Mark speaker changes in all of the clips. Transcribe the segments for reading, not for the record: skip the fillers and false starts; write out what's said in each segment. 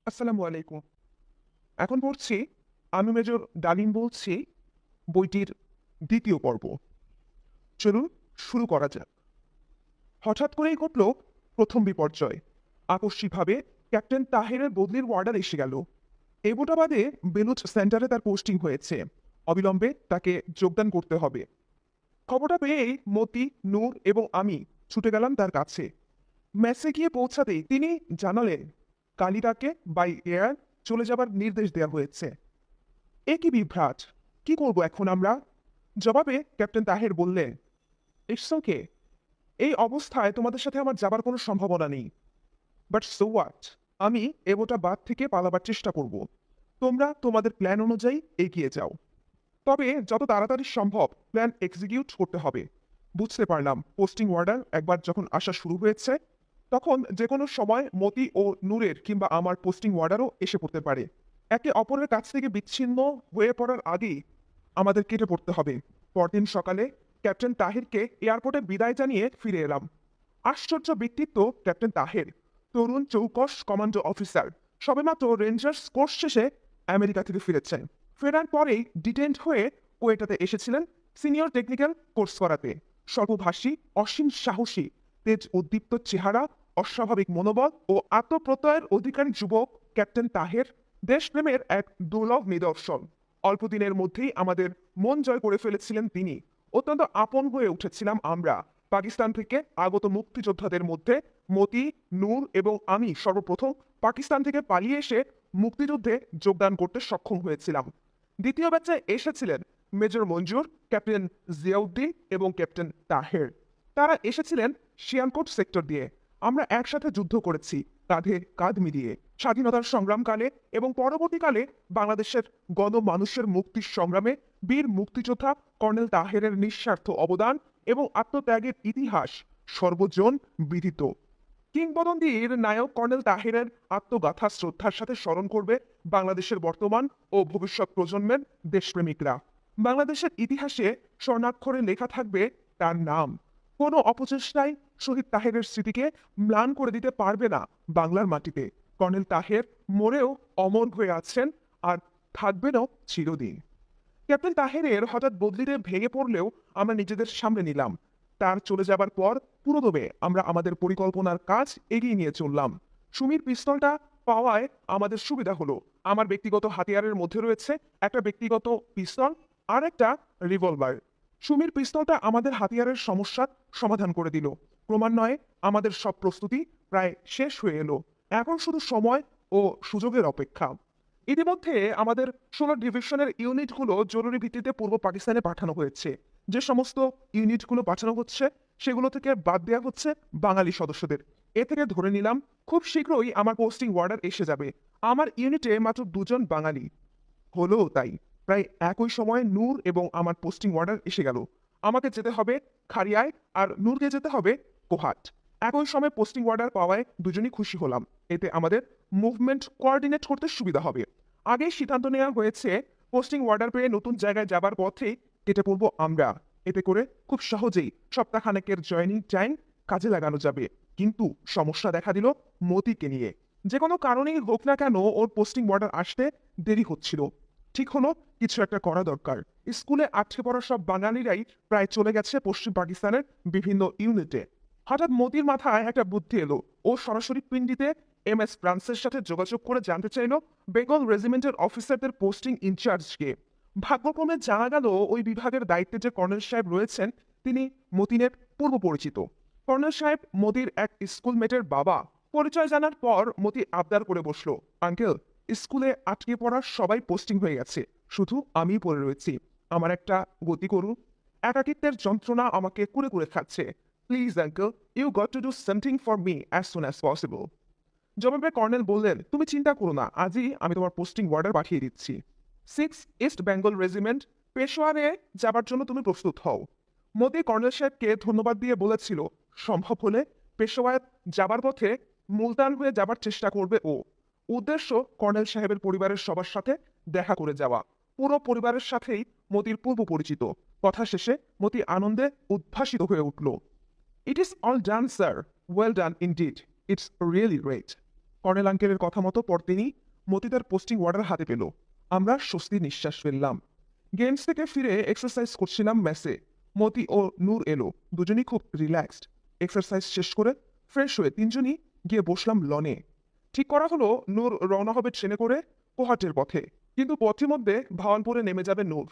Speaker 1: আসসালামু আলাইকুম। এখন পড়ছি আমি মেজর ডালিম বলছি বইটির ২য় পর্ব। চলুন শুরু করা যাক। হঠাৎ করেই ঘটল ১ম বিপর্যয়। আকস্মিকভাবে ক্যাপ্টেন তাহেরের বদলির অর্ডার এসে গেল। এবটা বাদে বেলুচ সেন্টারে তার পোস্টিং হয়েছে। অবিলম্বে তাকে যোগদান করতে হবে। খবরটা পেয়েই মতি, নূর এবং আমি ছুটে গেলাম তার কাছে। মেসে গিয়ে পৌঁছাতেই তিনি জানালেন, কালিদাকে বাই এয়ার চলে যাবার নির্দেশ দেওয়া হয়েছে। এ কি বিভ্রাট! কি করব এখন আমরা? জবাবে ক্যাপ্টেন তাহের বললেন, ইটস ওকে। এই অবস্থায় তোমাদের সাথে আমার যাবার কোনো সম্ভাবনা নেই। But so what? আমি এবটা বাদ থেকে পালাবার চেষ্টা করব। তোমরা তোমাদের প্ল্যান অনুযায়ী এগিয়ে যাও। তবে যত তাড়াতাড়ি সম্ভব প্ল্যান এক্সিকিউট করতে হবে। বুঝতে পারলাম পোস্টিং অর্ডার একবার যখন আসা শুরু হয়েছে, তখন যে কোনো সময় মতি ও নূরের কিংবা আমার পোস্টিং অর্ডারও এসে পড়তে পারে। একে অপরের কাছ থেকে বিচ্ছিন্ন হয়ে পড়ার আগেই আমাদের কেটে পড়তে হবে। পরদিন সকালে ক্যাপ্টেন তাহিরকে এয়ারপোর্টে বিদায় জানিয়ে ফিরে এলাম। আশ্চর্য ব্যক্তিত্ব ক্যাপ্টেন তাহের। তরুণ চৌকস কমান্ডো অফিসার। সবেমাত্র রেঞ্জার্স কোর্স শেষে আমেরিকা থেকে ফিরেছেন। ফেরার পরেই ডিটেন্ড হয়ে কোয়েটাতে এসেছিলেন সিনিয়র টেকনিক্যাল কোর্স করাতে। স্বল্পভাষী, অসীম সাহসী, তেজ উদ্দীপ্ত চেহারা, অস্বাভাবিক মনোবল ও আত্মপ্রত্যয়ের অধিকারী যুবক ক্যাপ্টেন তাহের দেশপ্রেমের এক দুর্লভ নিদর্শন। অল্প দিনের মধ্যেই আমাদের মন জয় করে ফেলেছিলেন তিনি। অত্যন্ত আপন হয়ে উঠেছিলাম আমরা। পাকিস্তান থেকে আগত মুক্তিযোদ্ধাদের মধ্যে মতি, নূর এবং আমি সর্বপ্রথম পাকিস্তান থেকে পালিয়ে এসে মুক্তিযুদ্ধে যোগদান করতে সক্ষম হয়েছিলাম। দ্বিতীয় ব্যাচে এসেছিলেন মেজর মঞ্জুর, ক্যাপ্টেন জিয়াউদ্দিন এবং ক্যাপ্টেন তাহের। তারা এসেছিলেন শিয়ালকোট সেক্টর দিয়ে। আমরা একসাথে যুদ্ধ করেছি, কাঁধে কাঁধ মিলিয়ে। স্বাধীনতার সংগ্রামকালে এবং পরবর্তীকালে বাংলাদেশের গণমানুষের মুক্তির সংগ্রামে বীর মুক্তিযোদ্ধা কর্নেল তাহেরের নিঃস্বার্থ অবদান এবং আত্মত্যাগের ইতিহাস সর্বজন বিদিত। কিংবদন্তির নায়ক কর্নেল তাহেরের আত্মগাথা শ্রদ্ধার সাথে স্মরণ করবে বাংলাদেশের বর্তমান ও ভবিষ্যৎ প্রজন্মের দেশপ্রেমিকরা। বাংলাদেশের ইতিহাসে স্বর্ণাক্ষরে লেখা থাকবে তার নাম। কোনো অপচেষ্টাই শহীদ তাহেরের স্মৃতিকে ম্লান করে দিতে পারবে না বাংলার মাটিতে। কর্নেল তাহের মরেও অমর হয়ে আছেন আর থাকবেনও চিরদিন। ক্যাপ্টেন তাহেরের হঠাৎ বদলিতে ভেঙে পড়লেও আমরা নিজেদের সামনে নিলাম। তার চলে যাবার পর পুরোদমে আমরা আমাদের পরিকল্পনার কাজ এগিয়ে নিয়ে চললাম। সুমির পিস্তলটা পাওয়ায় আমাদের সুবিধা হলো। আমার ব্যক্তিগত হাতিয়ারের মধ্যে রয়েছে একটা ব্যক্তিগত পিস্তল আর একটা রিভলভার। সুমির পিস্তলটা আমাদের হাতিয়ারের সমস্যার সমাধান করে দিল। ক্রমান্বয়ে আমাদের সব প্রস্তুতি প্রায় শেষ হয়ে এলো। এখন শুধু সময় ও সুযোগের অপেক্ষা। ইতিমধ্যে আমাদের ১৬ ডিভিশনের ইউনিটগুলো জরুরি ভিত্তিতে পূর্ব পাকিস্তানে পাঠানো হয়েছে। যে সমস্ত ইউনিটগুলো পাঠানো হচ্ছে সেগুলো থেকে বাদ দেওয়া হচ্ছে বাঙালি সদস্যদের। এ থেকে ধরে নিলাম খুব শীঘ্রই আমার পোস্টিং অর্ডার এসে যাবে। আমার ইউনিটে মাত্র ২ জন বাঙালি। হলো তাই। প্রায় একই সময়ে নূর এবং আমার পোস্টিং অর্ডার এসে গেল। আমাকে যেতে হবে খারিয়ায় আর নূরকে যেতে হবে কোহাট। একই সময় পোস্টিং অর্ডার পাওয়ায় দুজনই খুশি হলাম। এতে আমাদের মুভমেন্ট কোঅর্ডিনেট করতে সুবিধা হবে। আগেই সিদ্ধান্ত নেওয়া হয়েছে পোস্টিং অর্ডার পেয়ে নতুন জায়গায় যাবার পথেই কেটে পড়ব আমরা। এতে করে খুব সহজেই সপ্তাহখানেকের জয়েনিং টাইম কাজে লাগানো যাবে। কিন্তু সমস্যা দেখা দিল মতিকে নিয়ে। যে কোনো কারণেই হোক না কেন ওর পোস্টিং অর্ডার আসতে দেরি হচ্ছিল। ঠিক হলো কিছু একটা করা দরকার। স্কুলে আটকে পড়া সব বাঙালিরাই প্রায় চলে গেছে পশ্চিম পাকিস্তানের বিভিন্ন ইউনিটে। হঠাৎ মতির মাথায় একটা বুদ্ধি এলো। ও সরাসরি পিন্ডিতে MS ফ্রান্সের সাথে যোগাযোগ করে জানতে চাইল বেঙ্গল রেজিমেন্টের অফিসারদের পোস্টিং ইনচার্জকে। ভাগ্যক্রমে জানা গেল ওই বিভাগের দায়িত্বে যে কর্নেল সাহেব রয়েছেন তিনি মতিনের পূর্ব পরিচিত। কর্নেল সাহেব মতির এক স্কুলমেটের বাবা। পরিচয় জানার পর মতি আবদার করে বসলো, আঙ্কেল, স্কুলে আটকে পড়া সবাই পোস্টিং হয়ে গেছে, শুধু আমি পড়ে রয়েছি। আমার একটা গতি করুন। একাকিত্বের যন্ত্রণা আমাকে কুরে কুরে খাচ্ছে। Please uncle, you got to do something for me as soon as possible. জবাবে কর্নেল বললেন, তুমি চিন্তা করো না, আজই আমি তোমার পোস্টিং অর্ডার পাঠিয়ে দিচ্ছি। 6 ইস্ট বেঙ্গল রেজিমেন্ট পেশোয়ারে যাবার জন্য তুমি প্রস্তুত হও। মোদি কর্নেল সাহেবকে ধন্যবাদ দিয়ে বলেছিল সম্ভব হলে পেশোয়ার যাবার পথে মুলতান হয়ে যাবার চেষ্টা করবে ও। উদ্দেশ্য কর্নেল সাহেবের পরিবারের সবার সাথে দেখা করে যাওয়া। পুরো পরিবারের সাথেই মতির পূর্ব পরিচিত। কথা শেষে মতি আনন্দে উদ্ভাসিত হয়ে উঠল। It is all done sir, well done indeed, it's really great. Colonel আঙ্কেলের কথা মতো পরদিনই মতি তার পোস্টিং অর্ডার হাতে পেল। আমরা স্বস্তির নিঃশ্বাস ফেললাম। গেমস থেকে ফিরে এক্সারসাইজ করছিলাম মেসে। মতি ও নূর এলো, দুজনই খুব রিল্যাক্সড। এক্সারসাইজ শেষ করে ফ্রেশ হয়ে তিনজনই গিয়ে বসলাম লনে। ঠিক করা হলো নূর রওনা হবে ট্রেনে করে কোহাটের পথে, কিন্তু পথিমধ্যে ভাওয়ালপুরে নেমে যাবে নূর।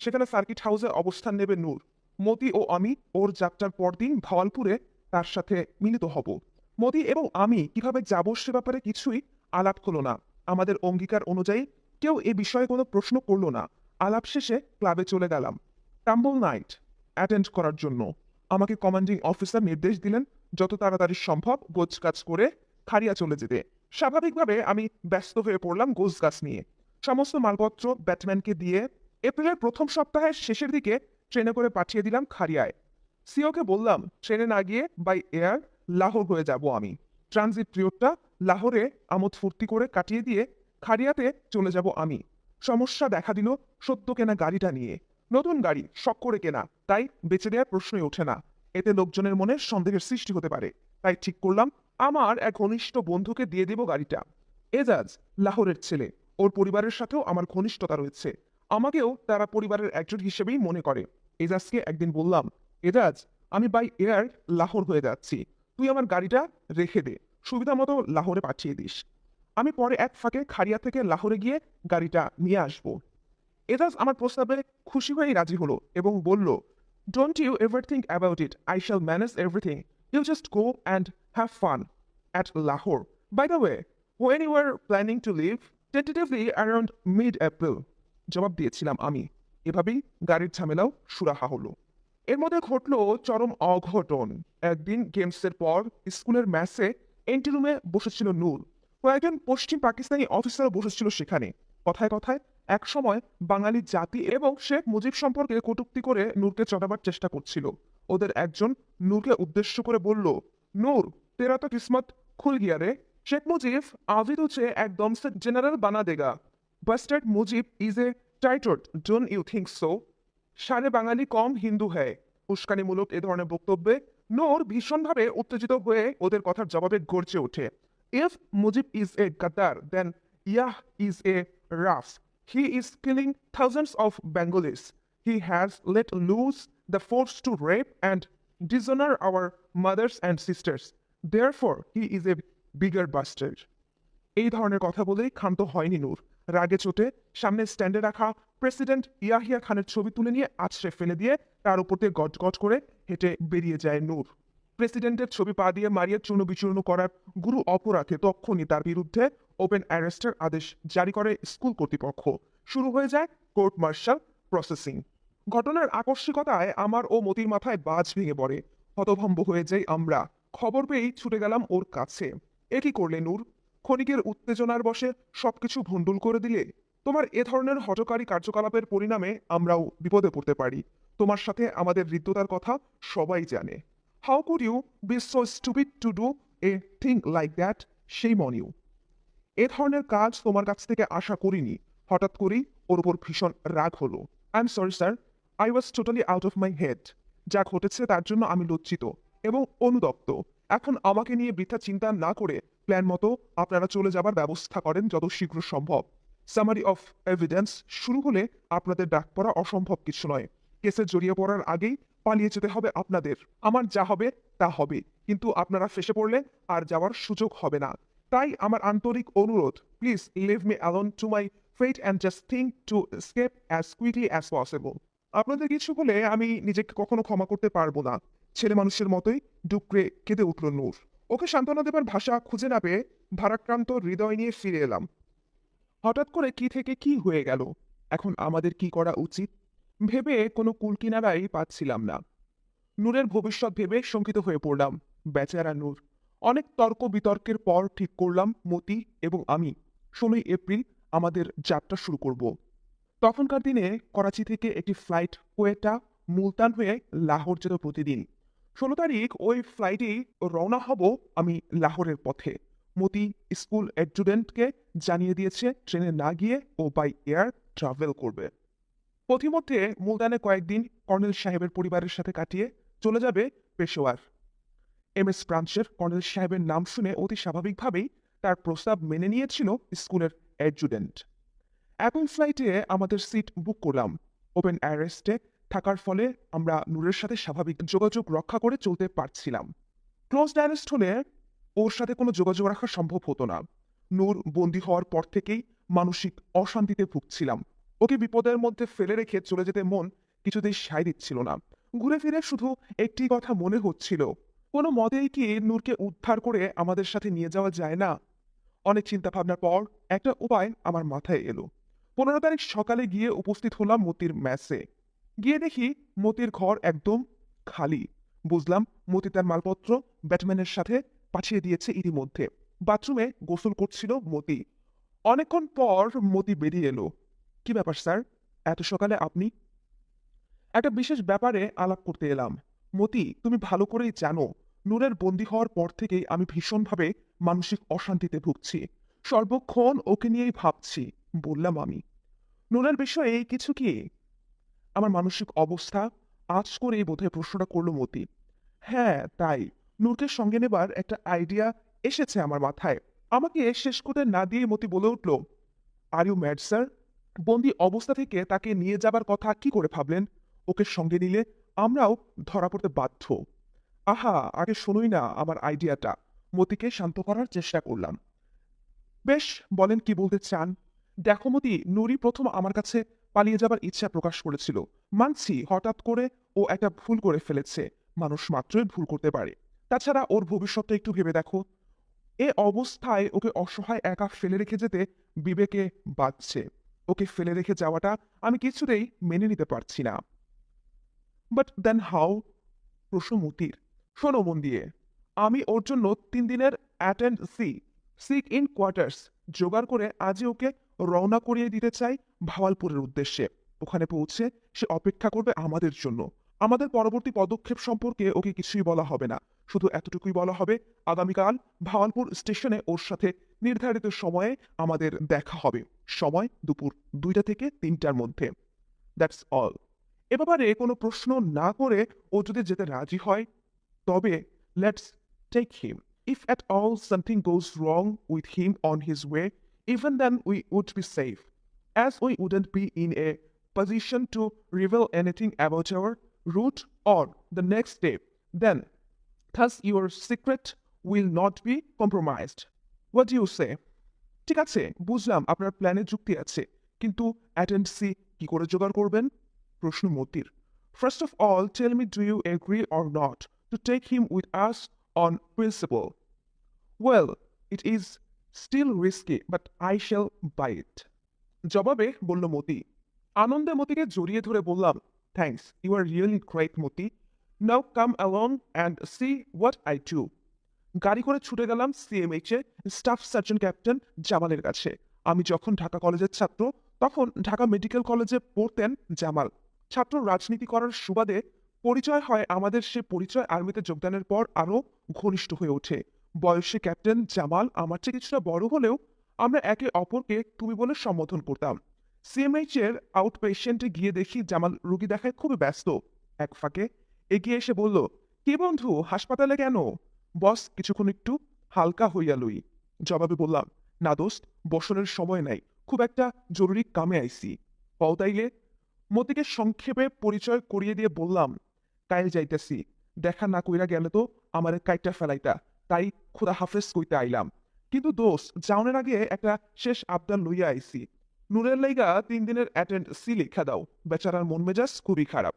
Speaker 1: সেখানে সার্কিট হাউসে অবস্থান নেবে নূর। মতি ও আমি ওর যাত্রার পরদিন ভাওয়ালপুরে তার সাথে মিলিত হব। মতি এবং আমি কিভাবে যাব সে ব্যাপারে কিছুই আলাপ হলো না। আমাদের অঙ্গীকার অনুযায়ী কেউ এ বিষয়ে কোনো প্রশ্ন করলো না। আলাপ শেষে ক্লাবে চলে গেলাম টাম্বল নাইট অ্যাটেন্ড করার জন্য। আমাকে কমান্ডিং অফিসার নির্দেশ দিলেন যত তাড়াতাড়ি সম্ভব গোছগাছ করে খাড়িয়া চলে যেতে। স্বাভাবিকভাবে আমি ব্যস্ত হয়ে পড়লাম গোছগাছ নিয়ে। সমস্ত মালপত্র ব্যাটম্যানকে দিয়ে এপ্রিলের প্রথম সপ্তাহের শেষের দিকে ট্রেনে করে পাঠিয়ে দিলাম খাড়িয়ায়। সিওকে বললাম ট্রেনে না গিয়ে বাই এয়ার লাহোর হয়ে যাব আমি। ট্রানজিট পিরিয়ডটা লাহোরে আমোদ ফুর্তি করে কাটিয়ে দিয়ে খাড়িয়াতে চলে যাব আমি। সমস্যা দেখা দিল সদ্য কেনা গাড়িটা নিয়ে। নতুন গাড়ি শখ করে কেনা, তাই বেচে দেওয়ার প্রশ্নই ওঠে না। এতে লোকজনের মনে সন্দেহের সৃষ্টি হতে পারে। তাই ঠিক করলাম আমার এক ঘনিষ্ঠ বন্ধুকে দিয়ে দেব গাড়িটা। এজাজ লাহোরের ছেলে, ওর পরিবারের সাথেও আমার ঘনিষ্ঠতা রয়েছে। আমাকেও তারা পরিবারের একজন হিসেবেই মনে করে। এজাজকে একদিন বললাম, এজাজ আমি বাই এয়ার লাহোর হয়ে যাচ্ছি, তুই আমার গাড়িটা রেখে দে, সুবিধা মতো লাহোরে পাঠিয়ে দিস। আমি পরে এক ফাঁকে খাড়িয়া থেকে লাহোরে গিয়ে গাড়িটা নিয়ে আসবো। এজাজ আমার প্রস্তাবে খুশি হয়েই রাজি হলো এবং বলল, don't you ever think about it, I shall manage everything, you just go and have fun at Lahore. By the way, when you are planning to leave, tentatively around mid April, জবাব দিয়েছিলাম আমি। এভাবেই গাড়ির ঝামেলাও সুরাহা হলো। এর মধ্যে ঘটল চরম অঘটন। একদিন গেমসের পর স্কুলের ম্যাচে এন্টি রুমে বসেছিল নূর। কয়েকজন পশ্চিম পাকিস্তানি অফিসার বসেছিল সেখানে। কথায় কথায় এক সময় বাঙালি জাতি এবং শেখ মুজিব সম্পর্কে কটূক্তি করে নূরকে চটাবার চেষ্টা করছিল। ওদের একজন নূরকে উদ্দেশ্য করে বলল, নূর তেরা তো কিসমত খুল গিয়া রে, শেখ মুজিব আভি তুঝে একদম সে জেনারেল বানা দেগা, bastard Mujib is a traitor, don't you think so? সারে বাঙালি কম হিন্দু হ্যায়। উস্কানিমূলক এ ধরনের বক্তব্যে নূর ভীষণভাবে উত্তেজিত হয়ে ওদের কথার জবাবে গর্জে ওঠে, ইফ মুজিব ইজ এ গাদ্দার then Yahya is a rough, he is killing thousands of Bengalis, he has let loose the force to rape and dishonour our mothers and sisters, therefore he is a bigger bastard. এই ধরনের কথা বলেই ক্ষান্ত হয়নি নূর। রাগে চোটে সামনে স্ট্যান্ডে রাখা প্রেসিডেন্ট ইয়াহিয়া খানের ছবি তুলে নিয়ে আছড়ে ফেলে দিয়ে তার উপর দিয়ে গট করে হেঁটে বেরিয়ে যায় নূর। প্রেসিডেন্টের ছবি পা দিয়ে মারিয়ে চূর্ণ বিচূর্ণ করার গুরু অপরাধে তক্ষুনি তার বিরুদ্ধে ওপেন অ্যারেস্টের আদেশ জারি করে স্কুল কর্তৃপক্ষ। শুরু হয়ে যায় কোর্ট মার্শাল প্রসেসিং। ঘটনার আকস্মিকতায় আমার ও মতির মাথায় বাজ ভেঙে পড়ে। হতভম্ব হয়ে যাই আমরা। খবর পেয়েই ছুটে গেলাম ওর কাছে। এ কি করলে নূর? ক্ষণিকের উত্তেজনার বশে সবকিছু ভণ্ডুল করে দিলে। তোমার এ ধরনের হঠকারী কার্যকলাপের পরিণামে আমরাও বিপদে পড়তে পারি। তোমার সাথে আমাদের হৃদ্যতার কথা সবাই জানে। How could you be so stupid to do a thing like that? Shame on you. এ ধরনের কাজ তোমার কাছ থেকে আশা করিনি। হঠাৎ করেই ওর উপর ভীষণ রাগ হলো। I am sorry sir, I was totally out of my head. যা ঘটেছে তার জন্য আমি লজ্জিত এবং অনুতপ্ত। এখন আমাকে নিয়ে বৃথা চিন্তা না করে প্ল্যান মতো আপনারা চলে যাবার ব্যবস্থা করেন যত শীঘ্র সম্ভব। সামারি অফ এভিডেন্স শুরু হলে আপনাদের ডাক পড়া অসম্ভব কিছু নয়। কেসে জড়িয়ে পড়ার আগেই পালিয়ে যেতে হবে আপনাদের। আমার যা হবে তা হবে, কিন্তু আপনারা ফেসে পড়লে আর যাওয়ার সুযোগ হবে না। তাই আমার আন্তরিক অনুরোধ, please leave me alone to my fate and just think to escape as quickly as possible. আপনাদের কিছু হলে আমি নিজেকে কখনো ক্ষমা করতে পারবো না। ছেলে মানুষের মতোই ডুকরে কেঁদে উঠল নূর। ওকে সান্ত্বনা দেবার ভাষা খুঁজে না পেয়ে ভারাক্রান্ত হৃদয় নিয়ে ফিরে এলাম। হঠাৎ করে কি থেকে কি হয়ে গেল? এখন আমাদের কি করা উচিত ভেবে কোনো কুলকিনারাই পাচ্ছিলাম না। নূরের ভবিষ্যৎ ভেবে শঙ্কিত হয়ে পড়লাম। বেচারা নূর। অনেক তর্ক বিতর্কের পর ঠিক করলাম মতি এবং আমি 16ই এপ্রিল আমাদের যাত্রা শুরু করব। তখনকার দিনে করাচি থেকে একটি ফ্লাইট কোয়েটা মুলতান হয়ে লাহোর যেত প্রতিদিন। 16 তারিখ ওই ফ্লাইটেই রওনা হব আমি লাহোরের পথে। মতি স্কুল স্টুডেন্টকে জানিয়ে দিয়েছে ট্রেনে না গিয়ে ও বাই এয়ার ট্রাভেল করবে। পথিমধ্যে মুলতানে কয়েকদিন কর্নেল সাহেবের পরিবারের সাথে কাটিয়ে চলে যাবে পেশোয়ার। MS ব্রাঞ্চের কর্নেল সাহেবের নাম শুনে অতি স্বাভাবিকভাবেই তার প্রস্তাব মেনে নিয়েছিল স্কুলের অ্যাডজুটেন্ট। এখন ফ্লাইটে আমাদের সিট বুক করলাম। ওপেন অ্যারেস্টে থাকার ফলে আমরা নূরের সাথে স্বাভাবিক যোগাযোগ রক্ষা করে চলতে পারছিলাম। ক্লোজড অ্যারেস্ট হলে ওর সাথে কোনো যোগাযোগ রাখা সম্ভব হতো না। নূর বন্দী হওয়ার পর থেকেই মানসিক অশান্তিতে ভুগছিলাম। ওকে বিপদের মধ্যে ফেলে রেখে চলে যেতে মন কিছুতেই সায় দিচ্ছিল না। ঘুরে ফিরে শুধু একটি কথা মনে হচ্ছিল, কোনো মতেই কি নূরকে উদ্ধার করে আমাদের সাথে নিয়ে যাওয়া যায় না? অনেক চিন্তা ভাবনার পর একটা উপায় আমার মাথায় এলো। 15 তারিখ সকালে গিয়ে উপস্থিত হলাম মতির ম্যাসে। গিয়ে দেখি মতির ঘর একদম খালি। বুঝলাম মতি তার মালপত্র ব্যাটম্যানের সাথে পাঠিয়ে দিয়েছে ইতিমধ্যে। বাথরুমে গোসল করছিল মতি। অনেকক্ষণ পর মতি বেরিয়ে এলো। কি ব্যাপার স্যার, এত সকালে আপনি? একটা বিশেষ ব্যাপারে আলাপ করতে এলাম। মতি, তুমি ভালো করেই জানো নূরের বন্দী হওয়ার পর থেকেই আমি ভীষণভাবে মানসিক অশান্তিতে ভুগছি। সর্বক্ষণ ওকে নিয়েই ভাবছি, বললাম আমি। নূরের বিষয়ে কিছু কি? আমার মানসিক অবস্থা আঁচ করেই বোধহয় প্রশ্নটা করল মতি। হ্যাঁ, তাই। নূরকে সঙ্গে নেবার একটা আইডিয়া এসেছে আমার মাথায়। আমাকে শেষ করতে না দিয়ে মতি বলে উঠল, আর ইউ ম্যাড স্যার? বন্দি অবস্থা থেকে তাকে নিয়ে যাবার কথা কি করে ভাবলেন? ওকে সঙ্গে নিলে আমরাও ধরা পড়তে বাধ্য। আহা, আগে শোনোই না আমার আইডিয়াটা। মতিকে শান্ত করার চেষ্টা করলাম। বেশ, বলেন কি বলতে চান। দেখো মতি, নুরি প্রথম আমার কাছে পালিয়ে যাবার ইচ্ছা প্রকাশ করেছিল। মানছি হঠাৎ করে ও একটা ভুল করে ফেলেছে। মানুষ মাত্রই ভুল করতে পারে। তাছাড়া ওর ভবিষ্যৎটা একটু ভেবে দেখো। এ অবস্থায় ওকে অসহায় একা ফেলে রেখে যেতে বিবেকে বাজছে। ওকে ফেলে রেখে যাওয়াটা আমি কিছুতেই মেনে নিতে পারছি না। But then how? প্রশ্ন মতির। শোনো মন দিয়ে, আমি ওর জন্য 3 দিনের অ্যাটেন্ড সিক ইন কোয়ার্টার্স জোগাড় করে আজই ওকে রওনা করিয়ে দিতে চাই ভাওয়ালপুরের উদ্দেশ্যে। ওখানে পৌঁছে সে অপেক্ষা করবে আমাদের জন্য। আমাদের পরবর্তী পদক্ষেপ সম্পর্কে ওকে কিছুই বলা হবে না। শুধু এতটুকুই বলা হবে, আগামীকাল ভাওয়ালপুর স্টেশনে ওর সাথে নির্ধারিত সময়ে আমাদের দেখা হবে। সময় দুপুর 2টা থেকে 3টার মধ্যে। That's all. এ ব্যাপারে কোনো প্রশ্ন না করে ও যদি যেতে রাজি হয়, তবে let's take him. If at all something goes wrong with him on his way, even then we would be safe, as we wouldn't be in a position to reveal anything about our route or the next step. Then, thus your secret will not be compromised. What do you say? ঠিক আছে, বুঝলাম আপনার প্ল্যানে যুক্তি আছে, কিন্তু অ্যাটেন্ডেন্সি কি করে জোগাড় করবেন? প্রশ্ন মতির। First of all tell me, do you agree or not to take him with us on principle? Well, it is still risky, but I shall buy it. জবাবে বলল মতি। আনন্দে মতিকে জড়িয়ে ধরে বললাম, thanks, you are really great Moti. Now come along and see what I do. গাড়ি করে ছুটে গেলাম সিএমএইচ এ স্টাফ সার্জন ক্যাপ্টেন জামালের কাছে। আমি যখন ঢাকা কলেজের ছাত্র, তখন ঢাকা মেডিকেল কলেজে পড়তেন জামাল। ছাত্র রাজনীতি করার সুবাদে পরিচয় হয় আমাদের। সে পরিচয় আর্মিতে যোগদানের পর আরও ঘনিষ্ঠ হয়ে ওঠে। বয়সে ক্যাপ্টেন জামাল আমার চেয়ে কিছুটা বড় হলেও আমরা একে অপরকে তুমি বলে সম্বোধন করতাম। সিএমএইচ এর আউট পেশেন্টে গিয়ে দেখি জামাল রুগী দেখায় খুবই ব্যস্ত। এক ফাঁকে এগিয়ে এসে বলল, কি বন্ধু, হাসপাতালে কেন? বস, কিছুক্ষণ একটু হালকা হইয়া লই। জবাবে বললাম, না দোস্ত, বসনের সময় নাই, খুব একটা জরুরি কামে আইছি। কও তাইলে। মতিকে সংক্ষেপে পরিচয় করিয়ে দিয়ে বললাম, কাইল যাইতেছি, দেখা না কইরা গেলে তো আমারে কাইটা ফেলাইতা, তাই খুদা হাফেজ কইতে আইলাম। কিন্তু দোস্ত, যাওনের আগে একটা শেষ আবদার লইয়া আইছি। নূরের লাইগা 3 দিনের অ্যাটেন্ড সি লিখা দাও। বেচারার মন মেজাজ খুবই খারাপ।